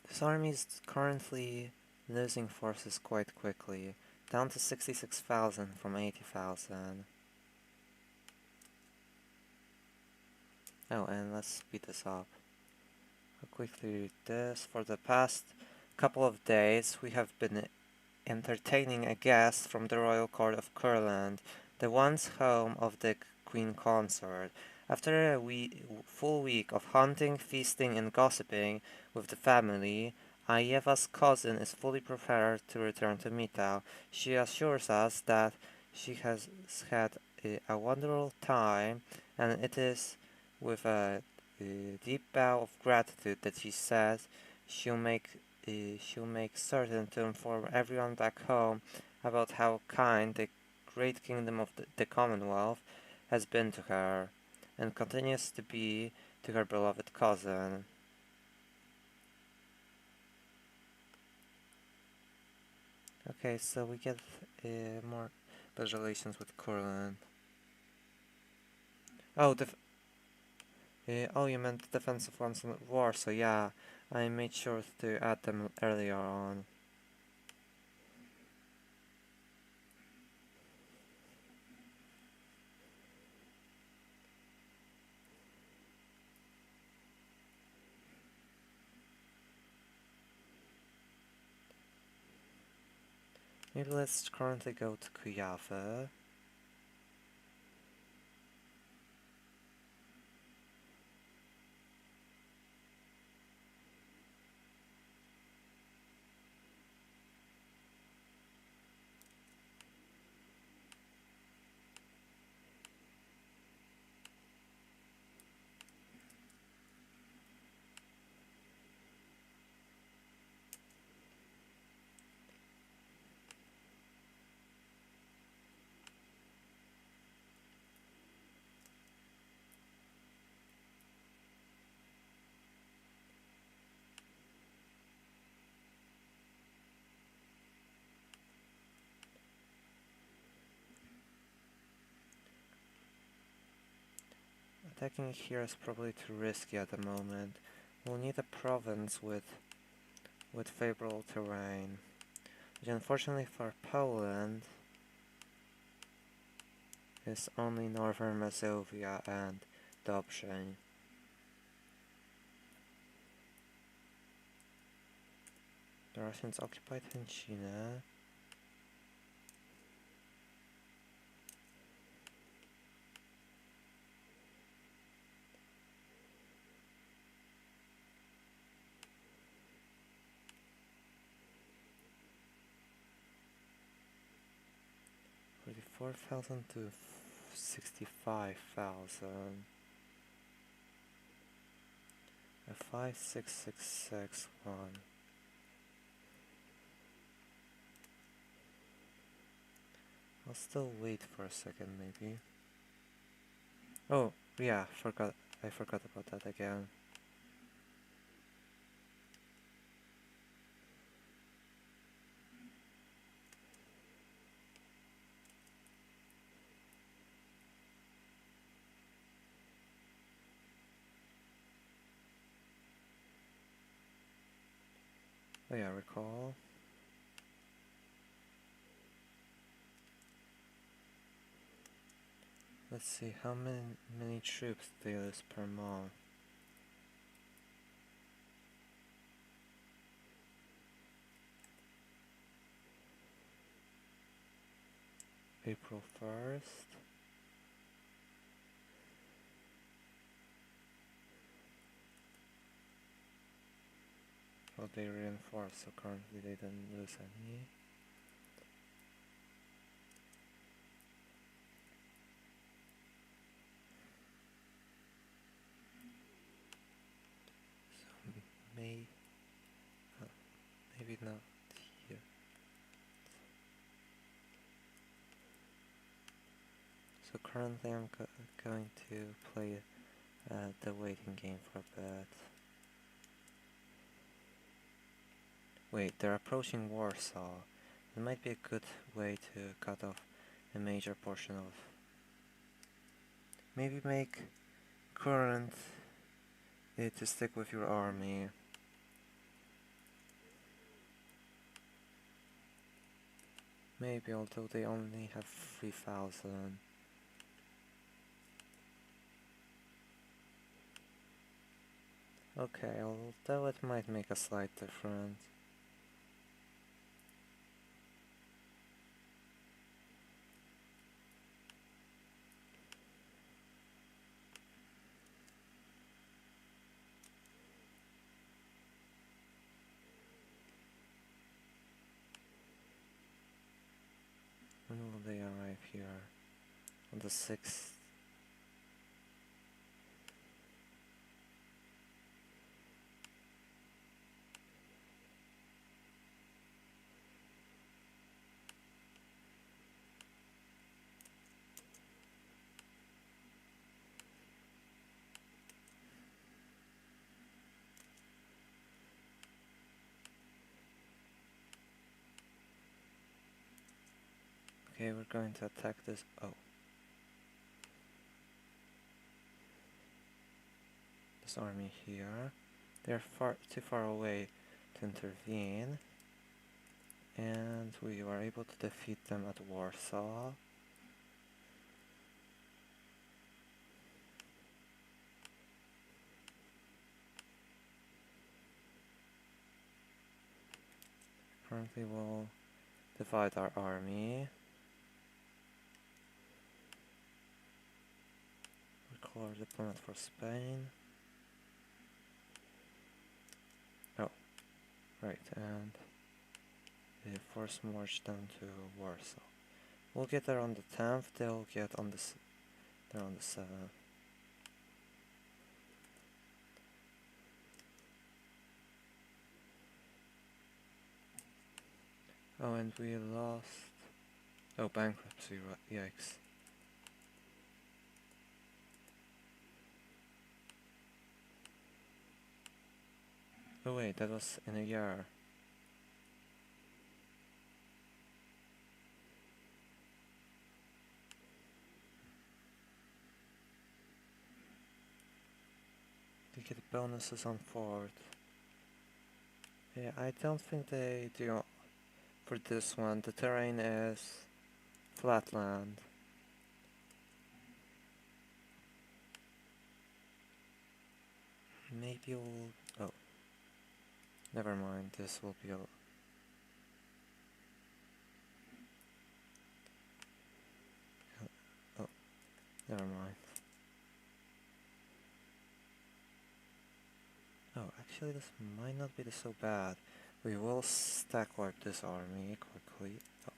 This army is currently losing forces quite quickly, down to 66,000 from 80,000. Oh, and let's speed this up. I'll quickly read this. For the past couple of days, we have been entertaining a guest from the royal court of Kurland, the once home of the Queen Consort. After a full week of hunting, feasting, and gossiping with the family, Ayeva's cousin is fully prepared to return to Mitau. She assures us that she has had a wonderful time, and it is with a deep bow of gratitude that she says she'll make certain to inform everyone back home about how kind the great kingdom of the Commonwealth has been to her, and continues to be to her beloved cousin. Okay, so we get more better relations with Kurland. Oh, oh, you meant defensive ones in war, so yeah, I made sure to add them earlier on. Maybe let's currently go to Kuyave. Attacking here is probably too risky at the moment. We'll need a province with favorable terrain, which unfortunately for Poland is only northern Mazovia and Dobrze. The Russians occupied Hęcina. $44,000 to $65,000. A 5,661. I'll still wait for a second, maybe. Oh, yeah, I forgot about that again. Oh yeah, recall. Let's see, how many troops they lose per month? April 1st. Well, they reinforced, so currently they didn't lose any. Maybe not here. So currently I'm going to play the waiting game for a bit. Wait, they're approaching Warsaw. It might be a good way to cut off a major portion of... Maybe make current to stick with your army. Maybe, although they only have 3,000. Okay, although it might make a slight difference. When will they arrive here? On the 6th? Okay, we're going to attack this. Oh. This army here. They're too far away to intervene. And we were able to defeat them at Warsaw. Currently we'll divide our army. Recall our diplomat for Spain. Oh, right, and the force march down to Warsaw. We'll get there on the 10th, they'll get on the they're on the 7th. Oh, and we lost... Oh, bankruptcy, yikes. Oh wait, that was in a year. bonuses on fort. Yeah, I don't think they do for this one. The terrain is flatland. Maybe we'll... oh, never mind, this will be a... oh, never mind. Oh, actually this might not be so bad. We will stack wipe this army quickly. Oh,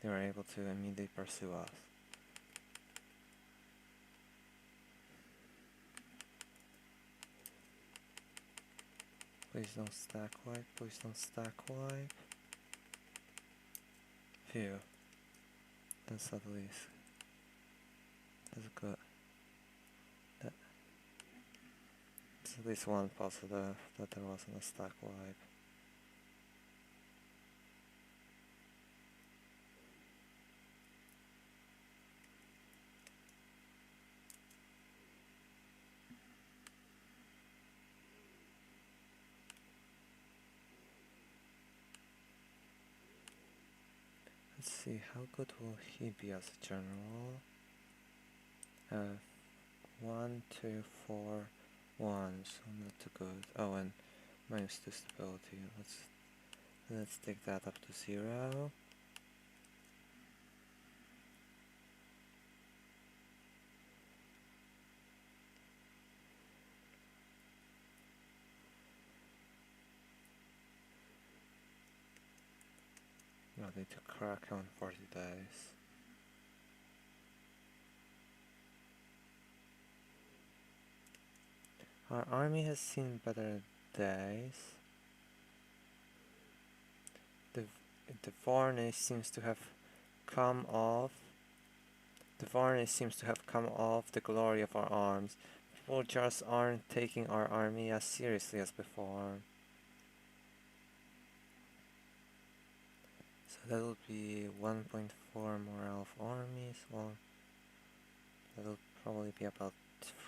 they were able to immediately pursue us. Please don't stack wipe, please don't stack wipe. Phew. That's at least... that's good. That's at least one positive that there wasn't a stack wipe. Let's see, how good will he be as a general? 1, 2, 4, 1, so not too good. Oh, and minus 2 stability. Let's take that up to 0. No, they took Krakow in 40 days. Our army has seen better days. The varnish seems to have come off. The varnish seems to have come off the glory of our arms. People just aren't taking our army as seriously as before. So that will be 1.4 more elf armies, or that'll probably be about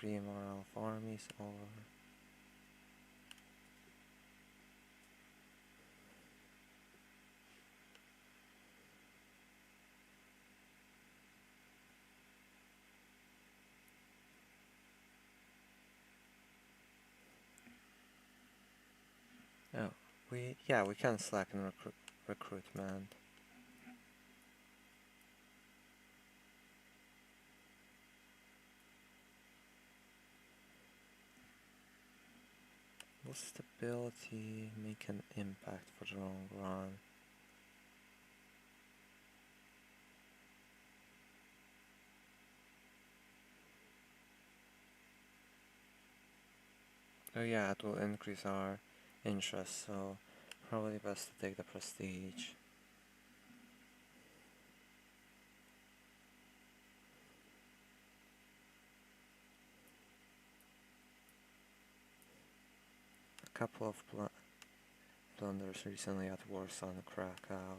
3 more elf armies, or... oh, we can slacken recruitment. Will stability make an impact for the long run? Oh yeah, it will increase our interest, so probably best to take the prestige. A couple of blunders recently at Warsaw and Krakow.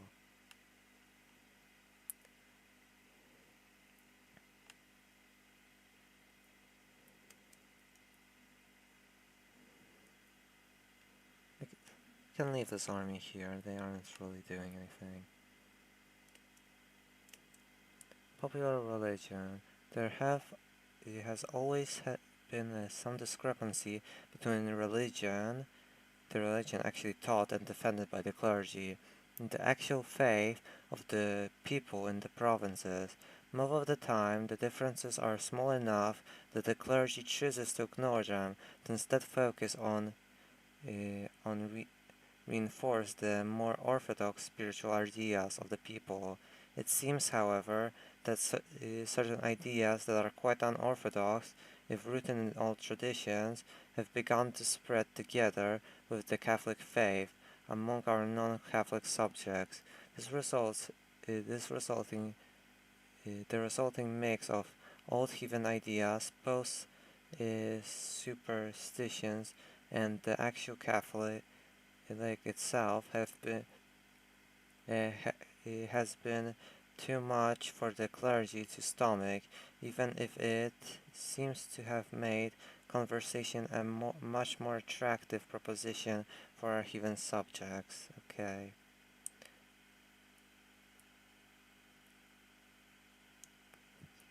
We can leave this army here, they aren't really doing anything. Popular religion. There has always been some discrepancy between the religion actually taught and defended by the clergy, and the actual faith of the people in the provinces. Most of the time, the differences are small enough that the clergy chooses to ignore them, to instead focus on reinforce the more orthodox spiritual ideas of the people. It seems, however, that certain ideas that are quite unorthodox, if rooted in old traditions, have begun to spread together with the Catholic faith among our non-Catholic subjects. The resulting mix of old heathen ideas, post superstitions, and the actual Catholic itself has been too much for the clergy to stomach, even if it seems to have made conversation a much more attractive proposition for our heathen subjects. Okay.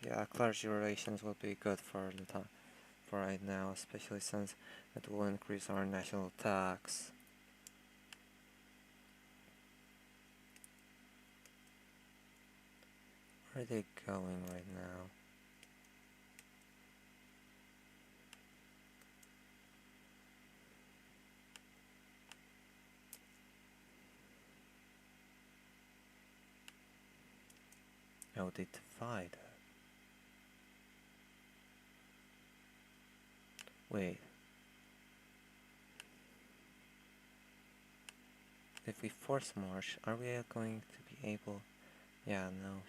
Yeah, clergy relations will be good for the time, for right now, especially since it will increase our national tax. Where are they going right now? Oh, they divided. Wait. If we force march, are we going to be able... Yeah, no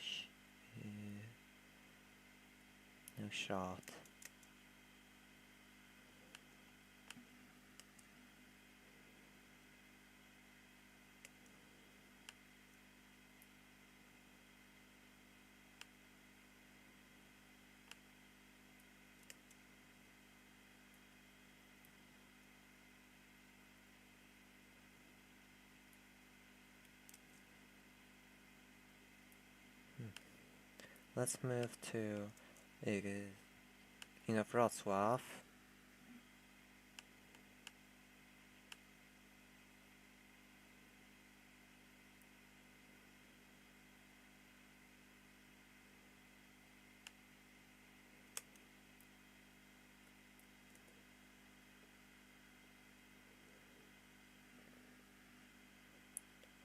no shot. Let's move to Wrocław.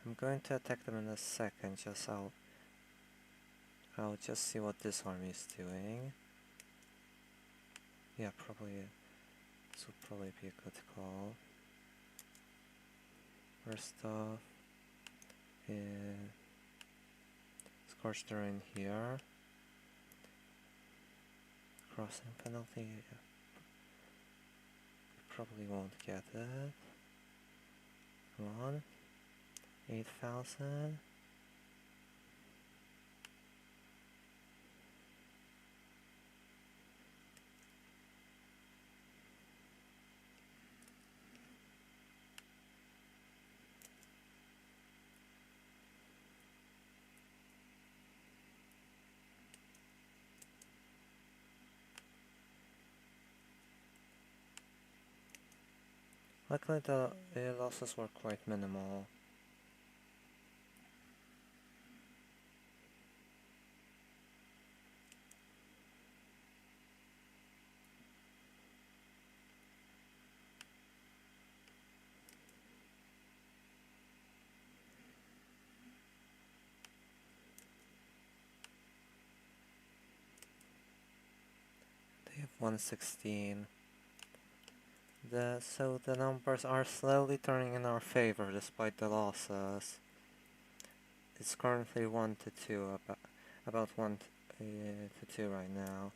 I'm going to attack them in a second, I'll just see what this army is doing. Yeah, this would probably be a good call. First off, Scorched Terrain here. Crossing penalty, probably won't get it. Come on. 8,000. Luckily the losses were quite minimal. They have 116. So the numbers are slowly turning in our favor despite the losses. It's currently 1 to 2, about 1 to 2 right now.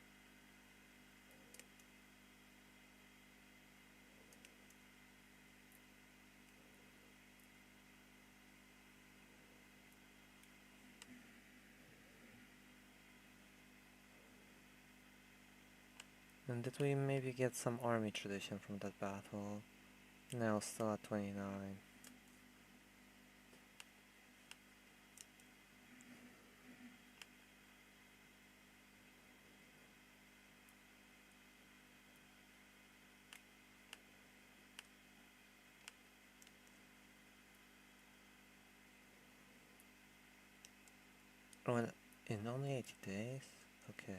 And did we maybe get some army tradition from that battle? No, still at 29. Oh, and in only 80 days? Okay.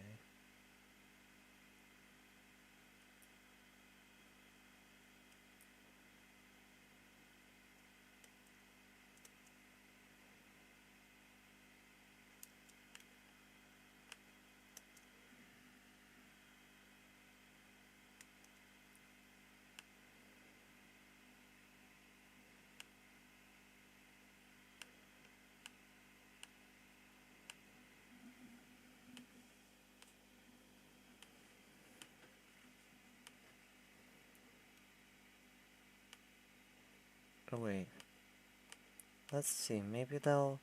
Oh wait. Let's see, maybe they'll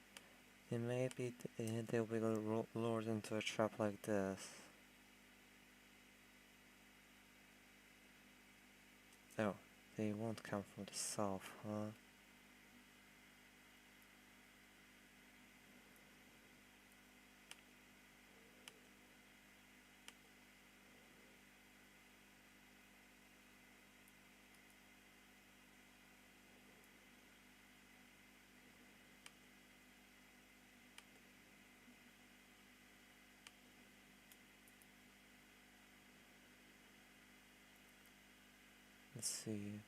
And maybe they'll be lured into a trap like this. Oh, they won't come from the south, huh? Let's see.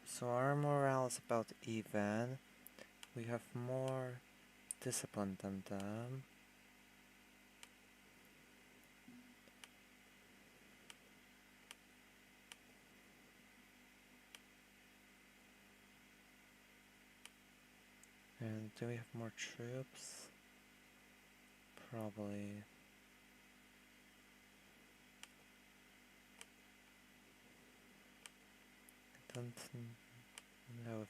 So our morale is about even. We have more discipline than them. And do we have more troops? Probably. I don't know if...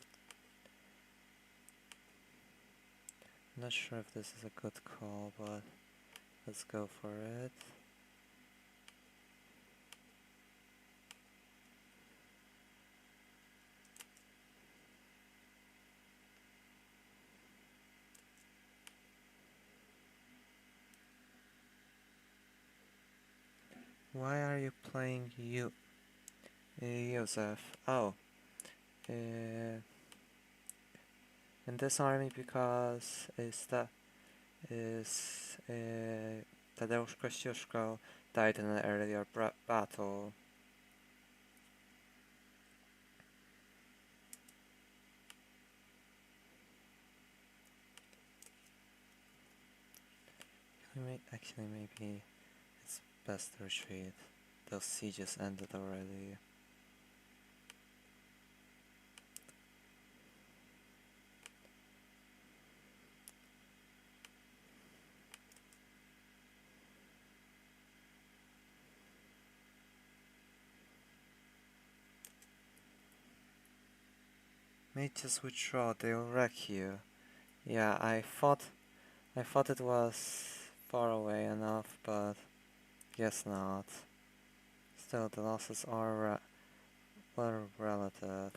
I'm not sure if this is a good call, but let's go for it. Why are you playing Józef? Oh, in this army because Tadeusz Kościuszko died in an earlier battle. Actually, maybe it's best to retreat. Those sieges ended already. May just withdraw, they'll wreck you. Yeah, I thought it was far away enough, but guess not. Still, the losses are well relative.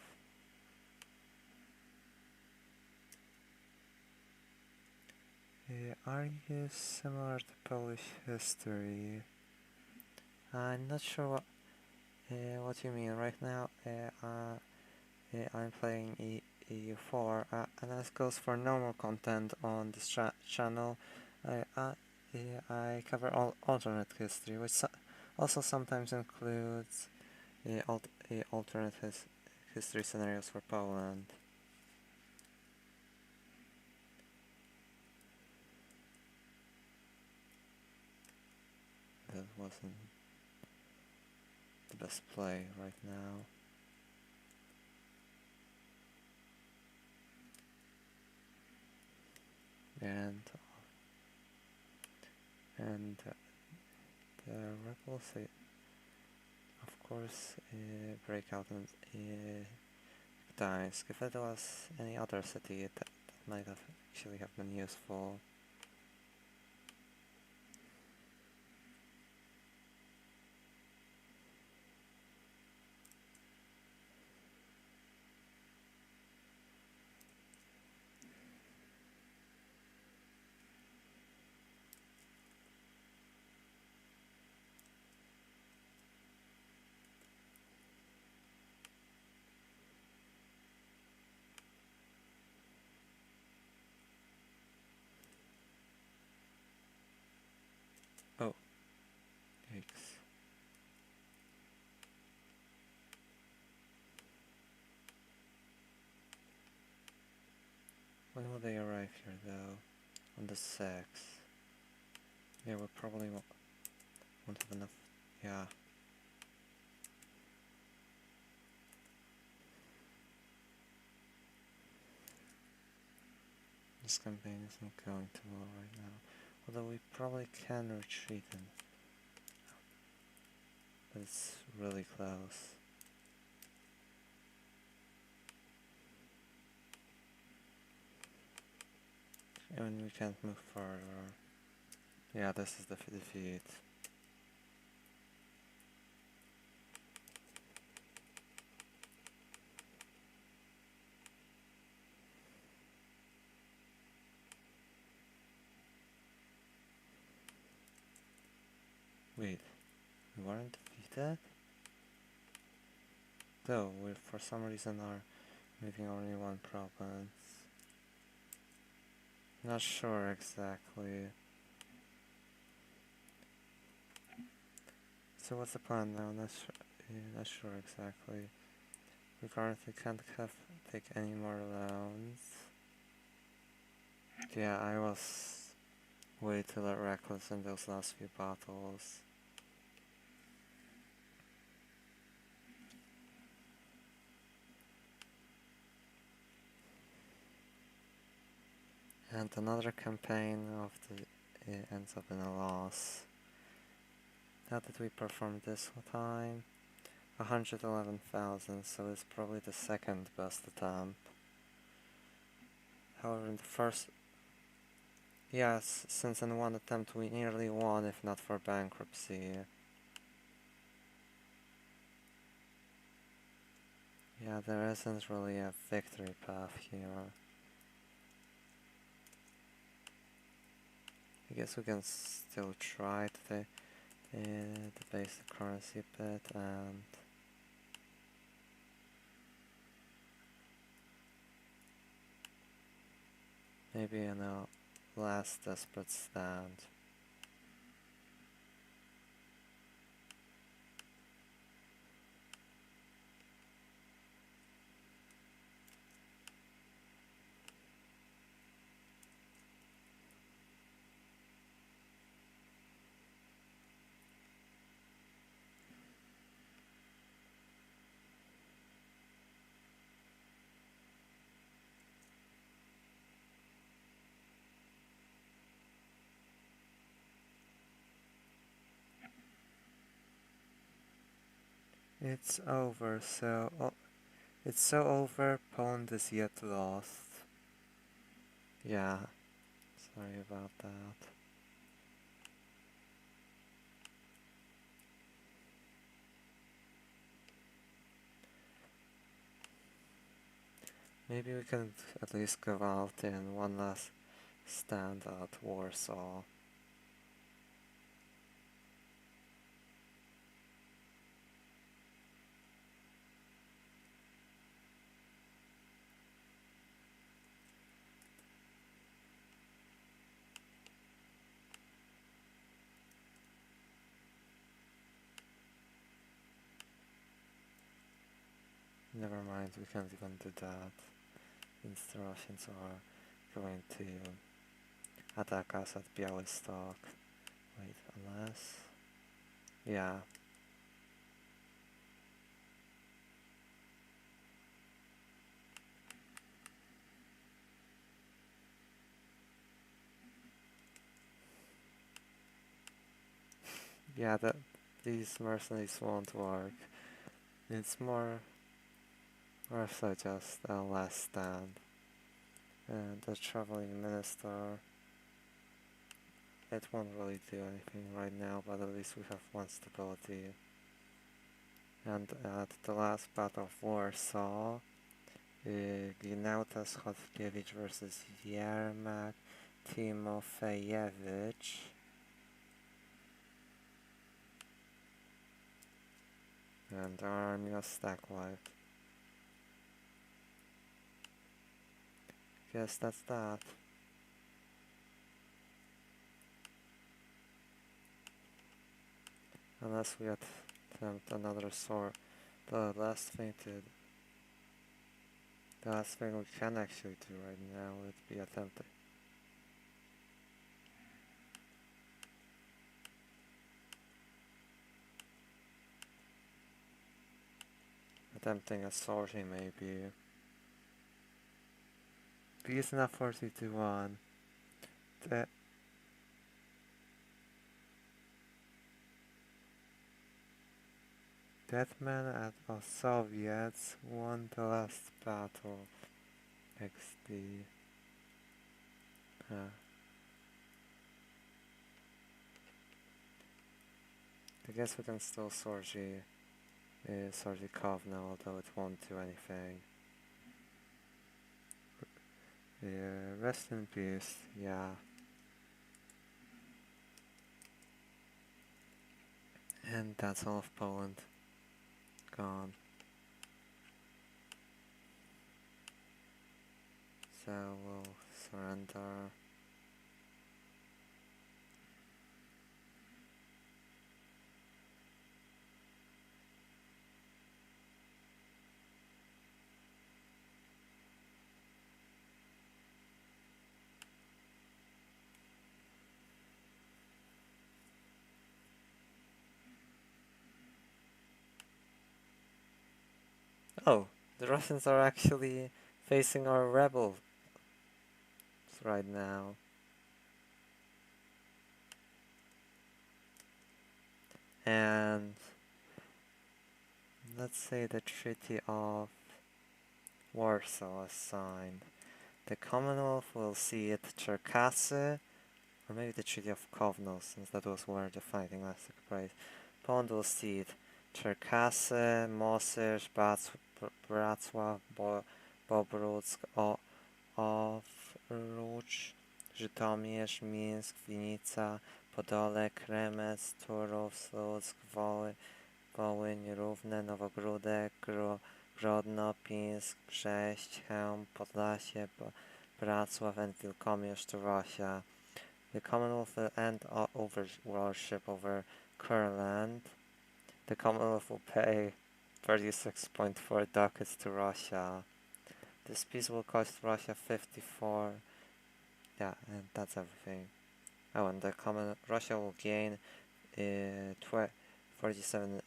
Are you similar to Polish history? I'm not sure what you mean right now. I'm playing EU4, and this goes for normal content on this channel. I cover alternate history, which also sometimes includes alternate history scenarios for Poland. That wasn't the best play right now. And the rebels, of course, break out in Gdańsk. If it was any other city, that might have actually have been useful. Oh, yikes. When will they arrive here, though? On the 6th. Yeah, we probably won't have enough. Yeah. This campaign isn't going too well right now. Although we probably can retreat in. But it's really close. And we can't move further. Yeah, this is the defeat. Wait, we weren't defeated? Though, we for some reason are moving only one province. Not sure exactly. So what's the plan now? Not sure exactly. We currently can't take any more loans. Yeah, I was way too reckless in those last few battles. And another campaign of it ends up in a loss. How did we perform this time? 111,000, so it's probably the second best attempt. However, in the first... Yes, since in one attempt we nearly won, if not for bankruptcy. Yeah, there isn't really a victory path here. I guess we can still try to debase the currency a bit and... maybe in a last desperate stand. It's over, it's so over, Poland is yet lost. Yeah, sorry about that. Maybe we can at least go out in one last stand at Warsaw. Never mind, we can't even do that. Since the Russians are going to attack us at Białystok. Wait, unless... yeah. Yeah, these mercenaries won't work. It's more or so just a last stand. And the traveling minister, it won't really do anything right now, but at least we have one stability. And at the last battle of Warsaw, Gnautas Chodkiewicz versus Yermak Timofejewicz. And our army was stack wiped. Guess that's that. Unless we attempt another sword. The last thing we can actually do right now would be attempting a sortie maybe. Peace enough 40-1. That man at the Soviets won the last battle. XD. Uh, I guess we can still Sorgi Kovno, although it won't do anything. Yeah, rest in peace, yeah. And that's all of Poland gone. So we'll surrender. Oh, the Russians are actually facing our rebels right now. And let's say the Treaty of Warsaw is signed. The Commonwealth will cede Cherkasy, or maybe the Treaty of Kovno, since that was where the fighting last took place. Poland will cede Cherkasy, Mosyr, Bracław, Bobruck, Owróż, Żytomierz, Mińsk, Winica, Podole, Kremec, Turów, Słuck, Wołyń, Równe, Nowogródek, Grodno, Pińsk, Brześć, Chełm, Podlasie, Bracław, and Wielkomierz to Russia. The Commonwealth will end overlordship over Kurland. The Commonwealth will pay 36.4 ducats to Russia. This peace will cost Russia 54. Yeah, and that's everything. Oh, and Russia will gain 47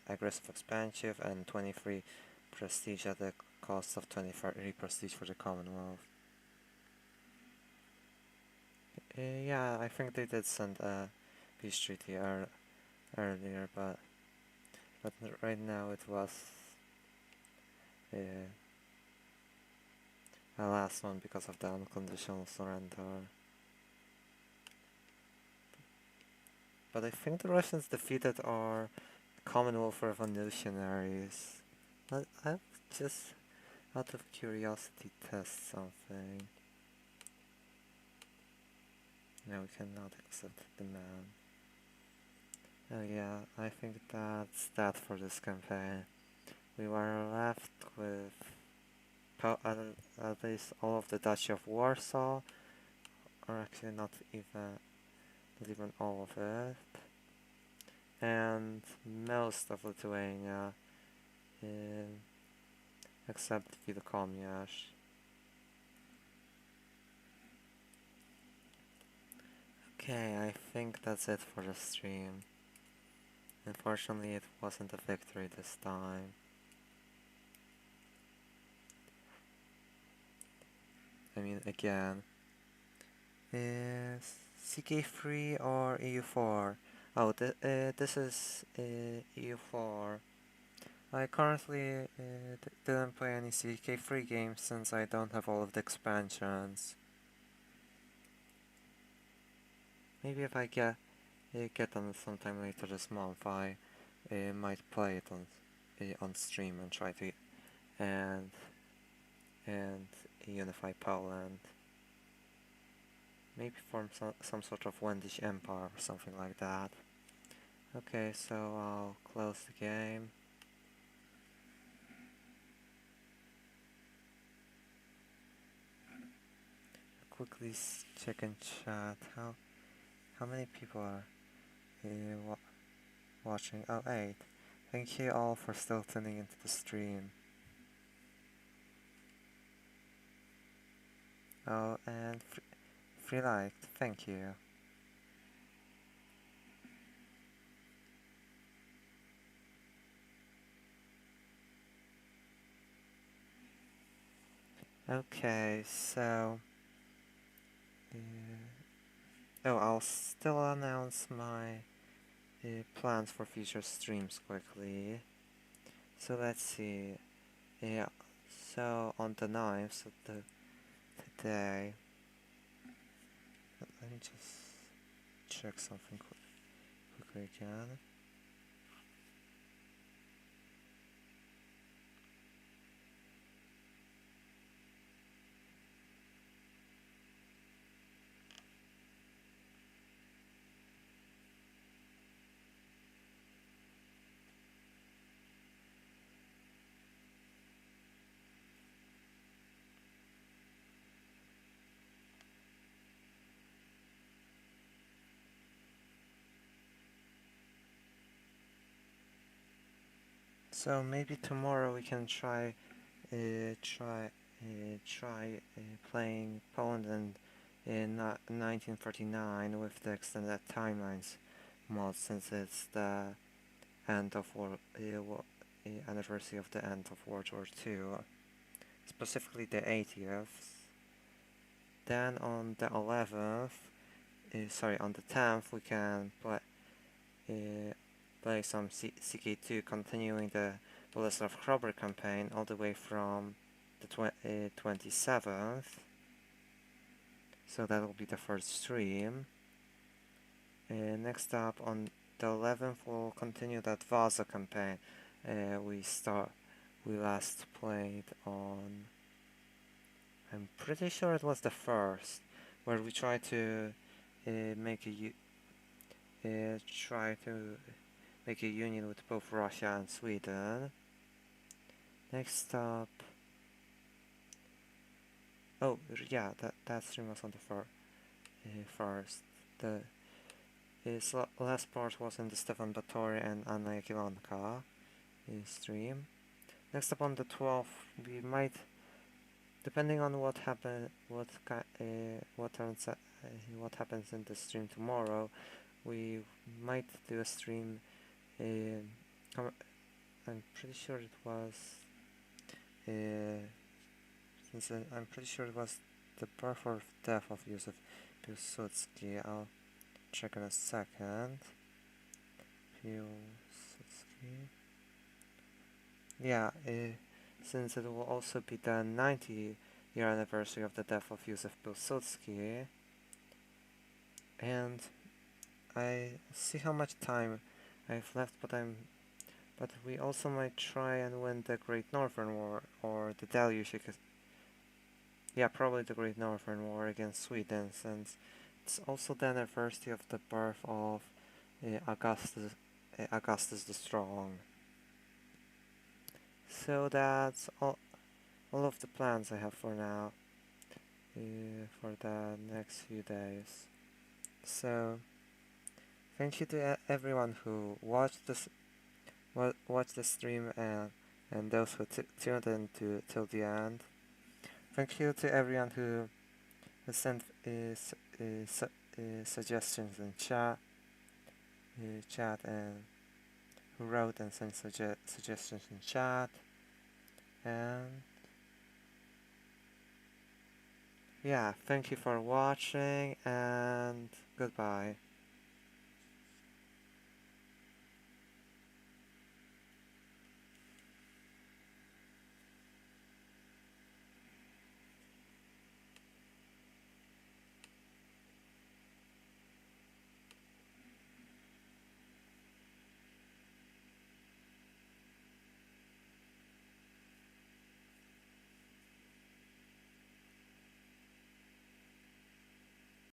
aggressive expansion and 23 prestige at the cost of 23 prestige for the Commonwealth. Yeah, I think they did send a peace treaty earlier, but right now it was a last one because of the unconditional surrender. But I think the Russians defeated our Commonwealth revolutionaries. I'll just, out of curiosity, test something. No, we cannot accept the demand. Oh yeah, I think that's that for this campaign. We were left with at least all of the Duchy of Warsaw, or actually not even all of it, and most of Lithuania, except Wielkomierz. Okay, I think that's it for the stream. Unfortunately, it wasn't a victory this time. I mean, again. Is CK3 or EU4? Oh, this is EU4. I currently didn't play any CK3 games since I don't have all of the expansions. Maybe if I get them sometime later this month, I might play it on stream and try to and unify Poland. Maybe form some sort of Wendish empire or something like that. Okay, so I'll close the game. Quickly check in chat. How many people are watching? Oh, 8. Thank you all for still tuning into the stream. Oh, and free liked. Thank you. Okay, so I'll still announce my plans for future streams quickly. So let's see. Yeah, so on the 9th, so today, let me just check something quickly again. So maybe tomorrow we can try playing Poland in 1949 with the extended timelines mod, since it's the end of anniversary of the end of World War II, specifically the 80th. Then on the 11th, on the 10th, we can play some CK2, continuing the Bolesław Chrober campaign all the way from the 27th. So that will be the first stream. Next up on the 11th, we'll continue that Vaza campaign we last played on. I'm pretty sure it was the first, where we tried to make a union with both Russia and Sweden. Next up, oh yeah, that stream was on the first. His last part was in the Stefan Batory and Anna Jagiellonka stream. Next up on the 12th, we might, depending on what happens in the stream tomorrow, we might do a stream. I'm pretty sure it was. I'm pretty sure it was the birth or death of Józef Poniatowski. I'll check in a second. Piłsudski. Yeah, since it will also be the 90-year anniversary of the death of Józef Poniatowski, and I see how much time I've left, but we also might try and win the Great Northern War, or the Deluge. Yeah, probably the Great Northern War against Sweden, since it's also the anniversary of the birth of Augustus the Strong. So that's all of the plans I have for now, for the next few days. So thank you to everyone who watched the stream, and those who tuned in till the end. Thank you to everyone who sent suggestions in chat, and who wrote and sent suggestions in chat. And yeah, thank you for watching, and goodbye.